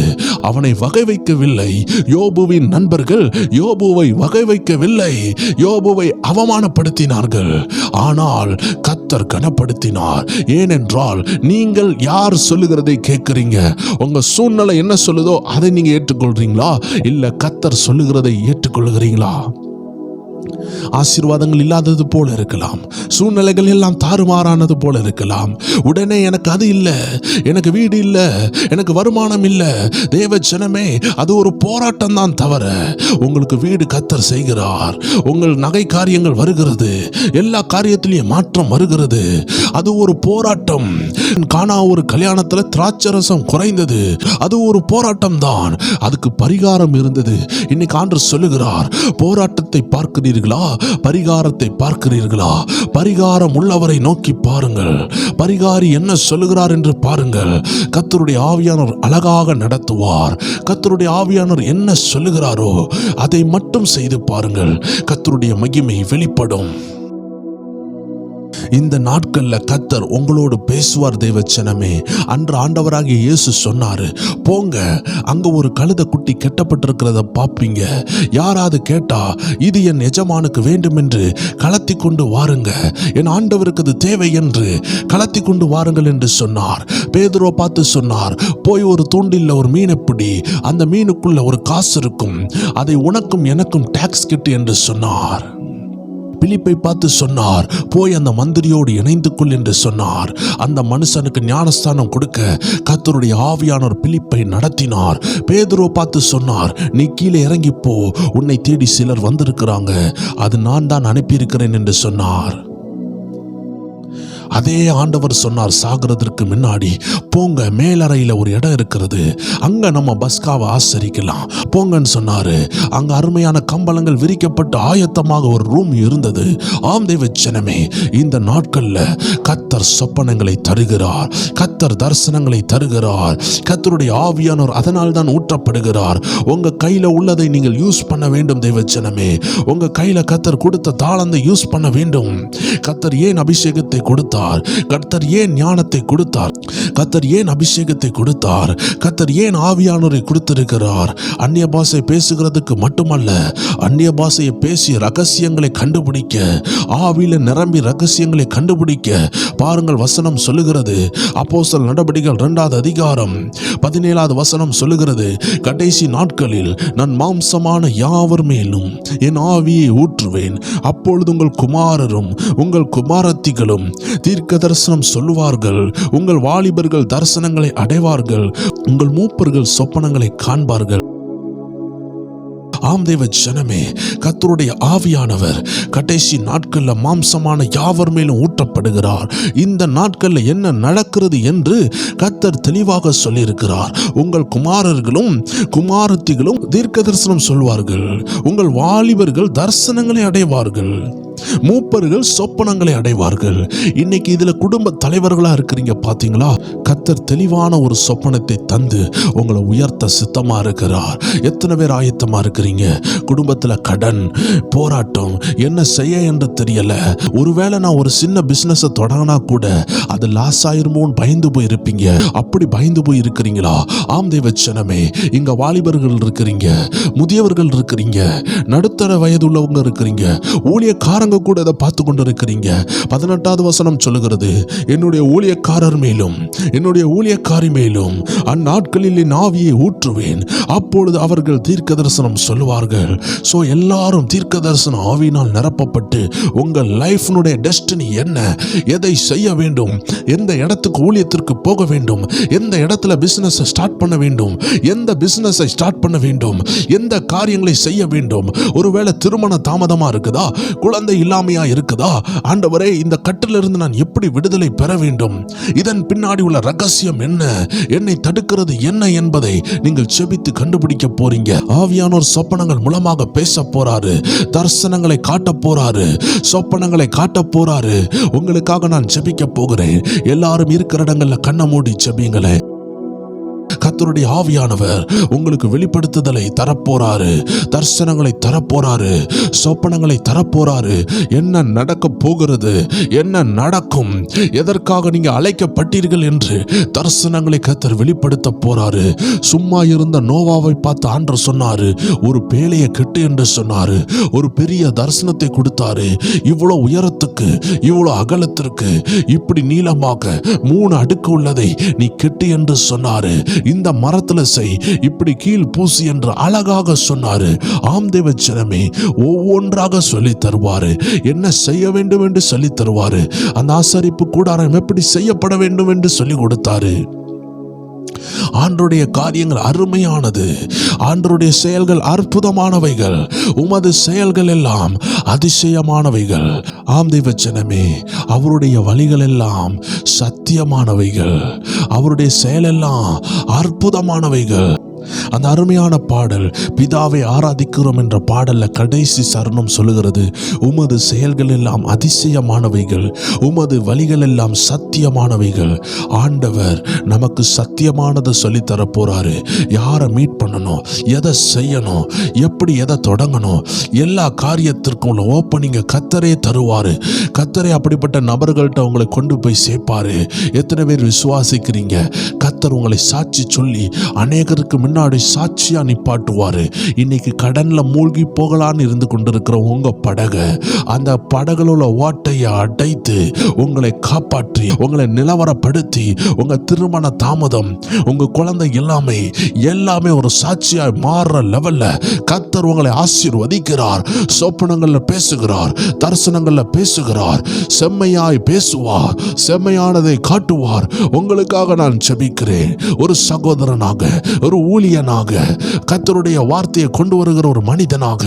அவனை வகை வைக்கவில்லை. யோபுவின் நண்பர்கள் யோபுவை வகை வைக்கவில்லை, யோபுவை அவமானப்படுத்தினார்கள். ஆனால் கர்த்தர் கனப்படுத்தினார். ஏனென்றால் நீங்கள் யார் சொல்லுகிறதை கேட்கிறீங்க? உங்க சூழ்நிலை என்ன சொல்லுதோ அதை நீங்க ஏற்றுக்கொள்றீங்களா, இல்ல கர்த்தர் சொல்லுகிறதை ஏற்றுக்கொள்கிறீங்களா? ஆசீர்வாதங்கள் இல்லாதது போல இருக்கலாம், சூழ்நிலைகள் எல்லாம் தாறுமாறானது போல இருக்கலாம். உடனே எனக்கு அது இல்லை, எனக்கு வீடு இல்லை, எனக்கு வருமானம் இல்லை. தேவ ஜனமே, அது ஒரு போராட்டம் தான் தவிர உங்களுக்கு வீடு கர்த்தர் செய்கிறார். உங்கள் நகை காரியங்கள் வருகிறது, எல்லா காரியத்திலையும் மாற்றம் வருகிறது. அது ஒரு போராட்டம். காணா ஒரு கல்யாணத்துல திராட்சரசம் குறைந்தது, அது ஒரு போராட்டம் தான். அதுக்கு பரிகாரம் இருந்தது. இன்னைக்கு ஆண்டவர் சொல்லுகிறார், போராட்டத்தை பார்க்கிறீர்களா, பரிகாரத்தை பார்க்கிறீர்களா? பரிகாரம் உள்ளவரை நோக்கி பாருங்கள், பரிகாரி என்ன சொல்லுகிறார் என்று பாருங்கள். கர்த்தருடைய ஆவியானவர் அழகாக நடத்துவார். கர்த்தருடைய ஆவியானவர் என்ன சொல்லுகிறாரோ அதை மட்டும் செய்து பாருங்கள், கர்த்தருடைய மகிமை வெளிப்படும். இந்த நாட்கள்ல கர்த்தர் உங்களோடு பேசுவார். தேவச்சனமே, அன்று ஆண்டவராகிய இயேசு சொன்னாரு, போங்க, அங்க ஒரு கழுதை குட்டி கெட்டப்பட்டிருக்கிறத பாப்பீங்க. யாராவது கேட்டா இது என் எஜமானுக்கு வேண்டும் என்று கலத்தி கொண்டு வாருங்க, என் ஆண்டவருக்கு அது தேவை என்று கலத்தி கொண்டு வாருங்கள் என்று சொன்னார். பேதுருவை பார்த்து சொன்னார், போய் ஒரு தூண்டில்ல ஒரு மீனை பிடி, அந்த மீனுக்குள்ள ஒரு காசு இருக்கும், அதை உனக்கும் எனக்கும் டாக்ஸ் கிட்டு என்று சொன்னார். பிலிப்பை பார்த்து சொன்னார், போய் அந்த மந்திரியோடு இணைந்து கொள் என்று சொன்னார். அந்த மனுஷனுக்கு ஞானஸ்தானம் கொடுக்க கர்த்தருடைய ஆவியானவர் பிலிப்பை நடத்தினார். பேதுருவை பார்த்து சொன்னார், நீ கீழே இறங்கி போ, உன்னை தேடி சிலர் வந்திருக்கிறாங்க, அது நான் தான் அனுப்பியிருக்கிறேன் என்று சொன்னார். அதே ஆண்டவர் சொன்னார், சாகிறதற்கு முன்னாடி போங்க, மேலறையில் ஒரு இடம் இருக்கிறது, அங்க நம்ம பஸ்காவை ஆசரிக்கலாம் போங்கன்னு சொன்னாரு. அங்க அருமையான கம்பளங்கள் விரிக்கப்பட்டு ஆயத்தமாக ஒரு ரூம் இருந்தது. ஆம் தேவச்சனமே, இந்த நாட்கள்ல கர்த்தர் சொப்பனங்களை தருகிறார், கர்த்தர் தரிசனங்களை தருகிறார். கர்த்தருடைய ஆவியானவர் அதனால் தான் ஊற்றப்படுகிறார். உங்க கையில உள்ளதை நீங்கள் யூஸ் பண்ண வேண்டும் தேவச்சனமே. உங்க கையில கர்த்தர் கொடுத்த தாளந்தை யூஸ் பண்ண வேண்டும். கர்த்தர் ஏன் அபிஷேகத்தை கொடுத்தார்? கர்த்தர் ஏன் ஞானத்தை கொடுத்தார்? கர்த்தர் ஏன் அபிஷேகத்தை கொடுத்தார்? கர்த்தர் ஏன் ஆவியானவரை கொடுத்திருக்கிறார்? அந்நிய பாஷை பேசுகிறதுக்கு மட்டுமல்ல, அந்நிய பாஷையை பேசி ரகசியங்களை கண்டுபிடிக்க, ஆவியில நிரம்பி ரகசியங்களை கண்டுபிடிக்க. பாருங்கள், வசனம் சொல்லுகிறது, அப்போஸ்தலர் நடபடிகள் 2வது அதிகாரம் 17வது வசனம் சொல்லுகிறது, கடைசி நாட்களில் நான் மாம்சமான யாவர் மேலும் என் ஆவியை ஊற்றுவேன், அப்பொழுது உங்கள் குமாரரும் உங்கள் குமாரத்திகளும் தீர்க்க தரிசனம் சொல்லுவார்கள், உங்கள் வாலிபர்கள் தரிசனங்களை அடைவார்கள், உங்கள் மூப்பர்கள் சொப்பனங்களை காண்பார்கள். ஆம் தேவ ஜனமே, கர்த்தருடைய ஆவியானவர் கடைசி நாட்கள்ல மாம்சமான யாவர் மேலும் ஊற்றப்படுகிறார். இந்த நாட்கள்ல என்ன நடக்கிறது என்று கர்த்தர் தெளிவாக சொல்லியிருக்கிறார். உங்கள் குமாரர்களும் குமாரத்திகளும் தீர்க்க தரிசனம் சொல்வார்கள், உங்கள் வாலிபர்கள் தரிசனங்களை அடைவார்கள், மூப்பர்கள் சொப்பனங்களை அடைவார்கள். இன்னைக்கு இதுல குடும்ப தலைவர்களா இருக்கிறீங்க பாத்தீங்களா? கர்த்தர் தெளிவான ஒரு சொப்பனத்தை தந்து உங்களை உயர்த்த சித்தமா இருக்கிறார். எத்தனை பேர் ஆயத்தமா இருக்கிறீங்க? குடும்பத்துல கடன், போராட்டம், என்ன செய்ய என்று தெரியல. ஒருவேளை நான் ஒரு சின்ன பிசினஸ் தொடங்கினா கூட அது லாஸ் ஆயிருமோன்னு பயந்து போய் இருப்பீங்க. அப்படி பயந்து போய் இருக்கிறீங்களா? ஆம் தேவச்சனமே, இங்க வாலிபர்கள் இருக்கிறீங்க, முதியவர்கள் இருக்கிறீங்க, நடுத்தர வயது உள்ளவங்க இருக்கிறீங்க, ஊழியக்காரங்க கூட இதை பார்த்து கொண்டு இருக்கிறீங்க. 18வது வசனம் சொல்லுகிறது, என்னுடைய ஊழியக்காரர் மேலும் என்னுடைய ஊழியக்காரி மேலும் அந்நாட்களில் என் ஆவியை ஊற்றுவேன், அப்பொழுது அவர்கள் தீர்க்க தரிசனம் சொல்லுவார்கள். சோ எல்லாரும் தீர்க்க தரிசன ஆவியினால் நிரப்பப்பட்டு உங்கள் லைஃப்னுடைய டெஸ்டினி என்ன, எதை செய்ய வேண்டும், எந்த இடத்துக்கு ஊழியத்திற்கு போக வேண்டும், எந்த இடத்துல பிசினஸ் ஸ்டார்ட் பண்ண வேண்டும், எந்த பிசினஸை ஸ்டார்ட் பண்ண வேண்டும், எந்த காரியங்களை செய்ய வேண்டும். ஒருவேளை திருமண தாமதமா இருக்குதா, குழந்தை இல்லாமையா இருக்குதா, ஆண்டவரே இந்த கட்டிலிருந்து நான் எப்படி எப்படி விடுதலை பெற வேண்டும், இதன் பின்னாடி உள்ள ரகசியம் என்ன, என்னை தடுக்கிறது என்ன என்பதை நீங்கள் செபித்து கண்டுபிடிக்க போறீங்க. ஆவியானோர் சொப்பனங்கள் மூலமாக பேச போறாரு, தரிசனங்களை காட்ட போறாரு, சொப்பனங்களை காட்ட போறாரு. உங்களுக்காக நான் ஜெபிக்க போகிறேன். எல்லாரும் இருக்கிற இடங்கள்ல கண்ணை மூடி ஜெபிங்களேன். கர்த்தருடைய ஆவியானவர் உங்களுக்கு வெளிப்படுத்துதலை தரப்போறாரு, தரிசனங்களை தரப்போறாரு, சொப்பனங்களை தரப்போறாரு. என்ன நடக்க போகிறது, என்ன நடக்கும், எதற்காக நீங்க அழைக்கப்பட்டீர்கள் என்று தரிசனங்களை கர்த்தர் வெளிப்படுத்த போறாரு. சும்மா இருந்த நோவாவை பார்த்து ஆண்டவர் சொன்னாரு, ஒரு பேழையை கெட்டு என்று சொன்னாரு. ஒரு பெரிய தரிசனத்தை கொடுத்தாரு. இவ்வளவு உயரத்துக்கு, இவ்வளவு அகலத்திற்கு, இப்படி நீளமாக 3 அடுக்கு உள்ளதை நீ கெட்டு என்று சொன்னாரு. இந்த மரத்துல செய், இப்படி கீழ் பூசி என்று அழகாக சொன்னாரு. ஆம் தேவ ஜனமே, ஒவ்வொன்றாக சொல்லி தருவாரு. என்ன செய்ய வேண்டும் என்று சொல்லி தருவாரு. அந்த ஆசரிப்பு கூடாரம் எப்படி செய்யப்பட வேண்டும் என்று சொல்லி கொடுத்தாரு. ஆண்டருடைய காரியங்கள் அருமையானது, ஆண்டருடைய செயல்கள் அற்புதமானவைகள், உமது செயல்கள் எல்லாம் அதிசயமானவைகள். ஆம் தேவ ஜனமே, அவருடைய வழிகள் எல்லாம் சத்தியமானவைகள், அவருடைய செயல் எல்லாம் அற்புதமானவைகள். அந்த அருமையான பாடல், பிதாவை ஆராதிக்கிறோம் என்ற பாடல்ல கடைசி சரணம் சொல்லுகிறது, உமது செயல்கள் எல்லாம் அதிசயமானவைகள், உமது வழிகள் எல்லாம் சத்தியமானவைகள். ஆண்டவர் நமக்கு சத்தியமானதை சொல்லி தர போறாரு. யாரை மீட் பண்ணணும், எதை செய்யணும், எப்படி எதை தொடங்கணும், எல்லா காரியத்திற்கும் உள்ள ஓப்பனிங்க கர்த்தரே தருவாரு. கர்த்தரே அப்படிப்பட்ட நபர்கள்ட்ட உங்களை கொண்டு போய் சேர்ப்பாரு. எத்தனை பேர் விசுவாசிக்கிறீங்க? கர்த்தர் உங்களை சாட்சி சொல்லி அநேகருக்கு முன்னாடி சாட்சியா நிப்பாட்டுவாரு. இன்னைக்கு கடன்ல மூழ்கி போகலான்னு இருந்து கொண்டிருக்கிற உங்க படகை, அந்த படகுல ஓட்டையை அடைத்து உங்களை காப்பாற்றி, உங்களை நிலவரப்படுத்தி, உங்க திருமண தாமதம், உங்க குழந்தை எல்லாமே ஒரு சாட்சியா மாறுற லெவல்ல கர்த்தர் உங்களை ஆசீர்வதிக்கிறார். சொப்பனங்கள்ல பேசுகிறார், தரிசனங்கள்ல பேசுகிறார், செம்மையாய் பேசுவார், செம்மையானதை காட்டுவார். உங்களுக்காக நான் ஜெபிக்கிறேன். ஒரு சகோதரனாக, ஒரு ஊழியனாக, கர்த்தருடைய வார்த்தையை கொண்டு வருகிற ஒரு மனிதனாக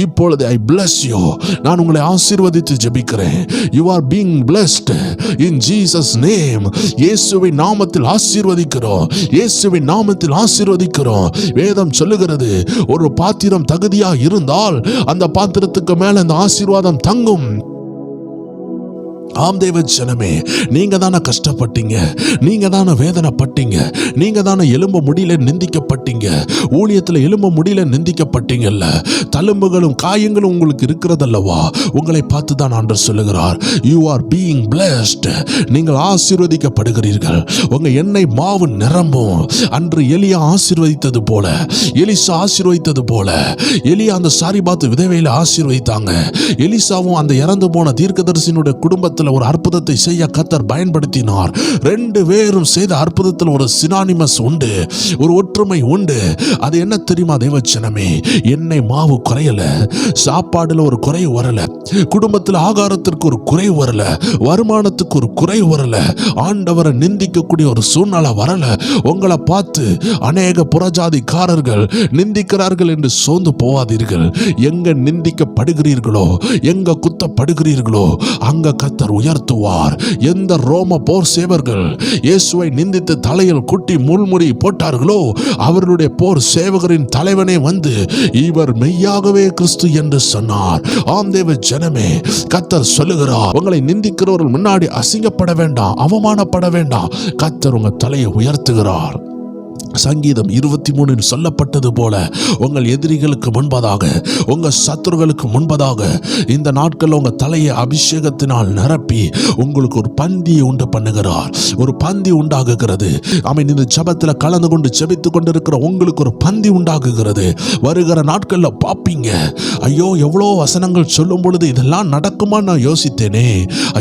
இப்பொழுது I bless you. நான் உங்களை ஆசீர்வதித்து ஜெபிக்கிறேன். You are being blessed in Jesus name. இயேசுவின் நாமத்தில் ஆசீர்வதிக்கிறோம், இயேசுவின் நாமத்தில் ஆசீர்வதிக்கிறோம். வேதம் சொல்லுகிறது, ஒரு பாத்திரம் தகுதியா இருந்தால் அந்த பாத்திரத்துக்கு மேல அந்த ஆசீர்வாதம் தங்கும். ஆம் தேவ ஜனமே, நீங்க தானே கஷ்டப்பட்டீங்க, நீங்க தானே வேதனைப்பட்டீங்க, நீங்க தானே எலும்ப முடியல நிந்திக்கப்பட்டீங்க, ஊழியத்தில் எலும்ப முடியல நிந்திக்கப்பட்டீங்கல்ல. தழும்புகளும் காயங்களும் உங்களுக்கு இருக்கிறதல்லவா? உங்களை பார்த்து தான் ஆண்டவர் சொல்லுகிறார், யூ ஆர் பீயிங் பிளஸ்ட். நீங்கள் ஆசீர்வதிக்கப்படுகிறீர்கள். உங்க எண்ணெய் மாவு நிரம்பும். அன்று எலியா ஆசீர்வதித்தது போல, எலிசா ஆசீர்வதித்தது போல, எலியா அந்த சாரிபாத்து விதவையில ஆசீர்வதித்தாங்க. எலிசாவும் அந்த இறந்து போன தீர்க்கதரிசியினுடைய குடும்பத்தில் ஒரு அற்புதத்தை செய்ய கர்த்தர் பயன்படுத்தினார். 2 பேரும் செய்த அற்புதத்தில் ஒரு சினானிமஸ் உண்டு, ஒரு ஒற்றுமை உண்டு. அது என்ன தெரியுமா தேவச்சனமே? எண்ணெய் மாவு குறையல, சாப்பாடுல ஒரு குறை வரல, குடும்பத்தில் ஆகாரத்திற்கு ஒரு குறை வரல, வருமானத்துக்கு ஒரு குறை வரல, ஆண்டவரை நிந்திக்கக்கூடிய ஒரு சூழ்நிலை வரல. உங்களை பார்த்து அநேக புறஜாதிக்காரர்கள் நிந்திக்கிறார்கள் என்று சோர்ந்து போவாதீர்கள். எங்க நிந்திக்கப்படுகிறீர்களோ, எங்க குத்தப்படுகிறீர்களோ, அங்க கர்த்தர் உயர்த்துவார். எந்த ரோம போர் சேவர்கள் இயேசுவை நிந்தித்து தலையில் குட்டி முள்முடி போட்டார்களோ, அவர்களுடைய போர் சேவகரின் தலைவனே வந்து இவர் மெய்யாகவே கிறிஸ்து என்று சொன்னார். ஆம் தேவ ஜனமே, கர்த்தர் சொல்லுகிறார், உங்களை நிந்திக்கிறவர்கள் முன்னாடி அசிங்கப்பட வேண்டாம், அவமானப்பட வேண்டாம். கர்த்தர் உங்க தலையை உயர்த்துகிறார். சங்கீதம் 23 சொல்லப்பட்டது போல, உங்கள் எதிரிகளுக்கு முன்பதாக, உங்க சத்துருகளுக்கு முன்பதாக இந்த நாட்கள் உங்க தலையை அபிஷேகத்தினால் நிரப்பி உங்களுக்கு ஒரு பந்தியை உண்டு பண்ணுகிறார். ஒரு பந்தி உண்டாகுகிறது. இந்த ஜெபத்தில் கலந்து கொண்டு ஜெபித்துக் கொண்டிருக்கிற உங்களுக்கு ஒரு பந்தி உண்டாகுகிறது. வருகிற நாட்கள்ல பாப்பீங்க, ஐயோ எவ்வளோ வசனங்கள் சொல்லும் பொழுது இதெல்லாம் நடக்குமா நான் யோசித்தேனே.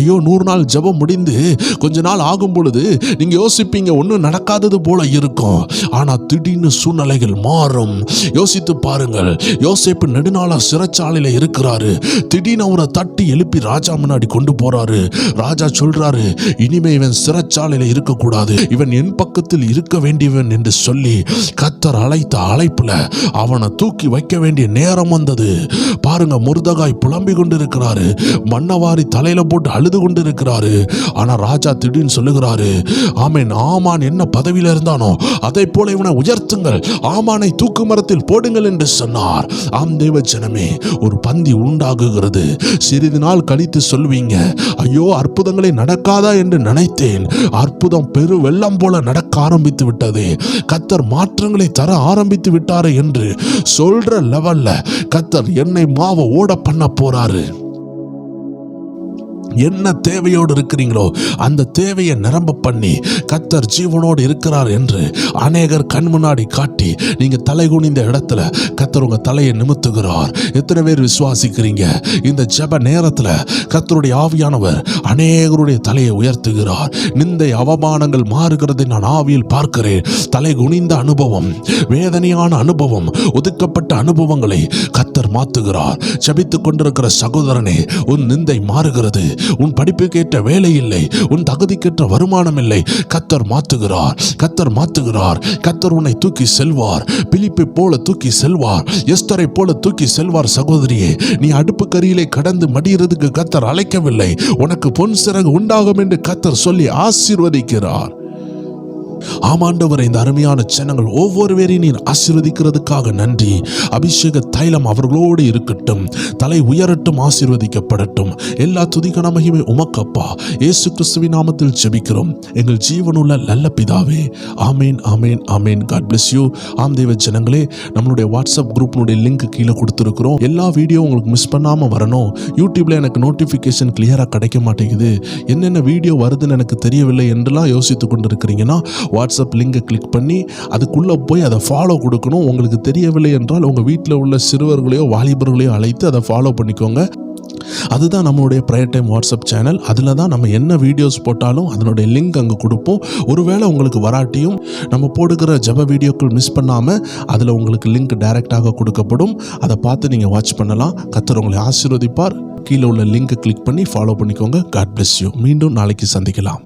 ஐயோ 100 நாள் ஜெபம் முடிந்து கொஞ்ச நாள் ஆகும் பொழுது நீங்க யோசிப்பீங்க ஒன்றும் நடக்காதது போல இருக்கும். ஆனா திடீர்னு சூழ்நிலைகள் மாறும். யோசித்து பாருங்கள், யோசேப்பு நெடுநாளா சிறைச்சாலையில இருக்கிறாரு. திடீர்னு அவரை தட்டி எழுப்பி ராஜா முன்னாடி கொண்டு போறாரு. ராஜா சொல்றாரு, இனிமே இவன் சிறைச்சாலையில இருக்கக்கூடாது, இவன் என் பக்கத்தில் இருக்க வேண்டியவன் என்று சொல்லி கர்த்தர் அழைத்த அழைப்புல அவனை தூக்கி வைக்க வேண்டிய நேரம் வந்தது. பாருங்க, முர்தகாய் புலம்பிக் கொண்டிருக்கிறாரு, மண்ணவாரி தலையில போட்டு அழுது கொண்டிருக்கிறாரு. ஆனா ராஜா திடீர்னு சொல்லுகிறாரு, ஆமென், ஆமான் என்ன பதவியில இருந்தானோ அதை போல இவனை உயர்த்துங்கள், ஆமானை தூக்கு மரத்தில் போடுங்கள் என்று சொன்னார். ஆம் தேவ ஜனமே, ஒரு பந்தி உண்டாகுகிறது. சிறிது நாள் கழித்து சொல்வீங்க, ஐயோ அற்புதங்களை நடக்காதா என்று நினைத்தேன், அற்புதம் பெரு வெள்ளம் போல நடக்க ஆரம்பித்து விட்டது, கர்த்தர் மாற்றங்களை தர ஆரம்பித்து விட்டாரு என்று சொல்ற லெவல்ல கர்த்தர் என்னை மாவை ஓட பண்ண போறாரு. என்ன தேவையோடு இருக்கிறீங்களோ அந்த தேவையை நிரம்ப பண்ணி கர்த்தர் ஜீவனோடு இருக்கிறார் என்று அநேகர் கண் முன்னாடி காட்டி நீங்க தலை குனிந்த இடத்துல கர்த்தர் உங்க தலையை நிமித்துகிறார். எத்தனை பேர் விசுவாசிக்கிறீங்க? இந்த ஜெப நேரத்துல கர்த்தருடைய ஆவியானவர் அநேகருடைய தலையை உயர்த்துகிறார். நிந்தை அவமானங்கள் மாறுகிறதை நான் ஆவியில் பார்க்கிறேன். தலை குனிந்த அனுபவம், வேதனையான அனுபவம், ஒதுக்கப்பட்ட அனுபவங்களை கர்த்தர் மாத்துகிறார். ஜெபித்துக் கொண்டிருக்கிற சகோதரனே, உன் நிந்தை மாறுகிறது. உன் படிப்புக்கேற்ற வேலை இல்லை, உன் தகுதிக்கேற்ற வருமானம் இல்லை. கர்த்தர் மாத்துகிறார், கர்த்தர் மாத்துகிறார். கர்த்தர் உன்னை தூக்கி செல்வார். பிலிப்பை போல தூக்கி செல்வார். எஸ்தரை போல தூக்கி செல்வார். சகோதரியே, நீ அடுப்பு கரியிலே கடந்து மடிகிறதுக்கு கர்த்தர் அழைக்கவில்லை. உனக்கு பொன் சிறகு உண்டாகும் என்று கர்த்தர் சொல்லி ஆசீர்வதிக்கிறார். ஆமாண்டவரை, இந்த அருமையான ஜனங்கள் ஒவ்வொருவரையும் நீர் ஆசீர்வதிக்கிறதுக்காக நன்றி. அபிஷேக தைலம் அவர்களோடு இருக்கட்டும், தலை உயரட்டும், ஆசீர்வதிக்கப்படட்டும். எல்லா துதிகன மகிமை உமக்கப்பா, இயேசு கிறிஸ்துவின் நாமத்தில் ஜெபிக்கிறோம் எங்கள் ஜீவனுள்ள நல்ல பிதாவே. ஆமேன், ஆமேன், ஆமேன். God bless you. ஆம் தேவ ஜனங்களே, நம்மளுடைய வாட்ஸ்அப் குரூப்னுடைய லிங்க் கீழே கொடுத்துருக்குறோம். எல்லா வீடியோ உங்களுக்கு மிஸ் பண்ணாமல் வரணும். யூடியூப்ல எனக்கு நோட்டிஃபிகேஷன் கிளியராக கிடைக்க மாட்டேங்குது, என்னென்ன வீடியோ வருதுன்னு எனக்கு தெரியவில்லை என்றெல்லாம் யோசித்து கொண்டு இருக்கிறீங்கன்னா வாட்ஸ்அப் லிங்கை கிளிக் பண்ணி அதுக்குள்ளே போய் அதை ஃபாலோ கொடுக்கணும். உங்களுக்கு தெரியவில்லை என்றால் உங்கள் வீட்டில் உள்ள சிறுவர்களையோ வாலிபர்களையோ அழைத்து அதை ஃபாலோ பண்ணிக்கோங்க. அதுதான் நம்மளுடைய ப்ரேயர் டைம் வாட்ஸ்அப் சேனல். அதில் தான் நம்ம என்ன வீடியோஸ் போட்டாலும் அதனுடைய லிங்க் அங்கே கொடுப்போம். ஒருவேளை உங்களுக்கு வராட்டியும் நம்ம போடுகிற ஜெப வீடியோக்கள் மிஸ் பண்ணாமல் அதில் உங்களுக்கு லிங்க் டைரெக்டாக கொடுக்கப்படும். அதை பார்த்து நீங்கள் வாட்ச் பண்ணலாம். கர்த்தர் உங்களை ஆசீர்வதிப்பார். கீழே உள்ள லிங்கை கிளிக் பண்ணி ஃபாலோ பண்ணிக்கோங்க. God bless you. மீண்டும் நாளைக்கு சந்திக்கலாம்.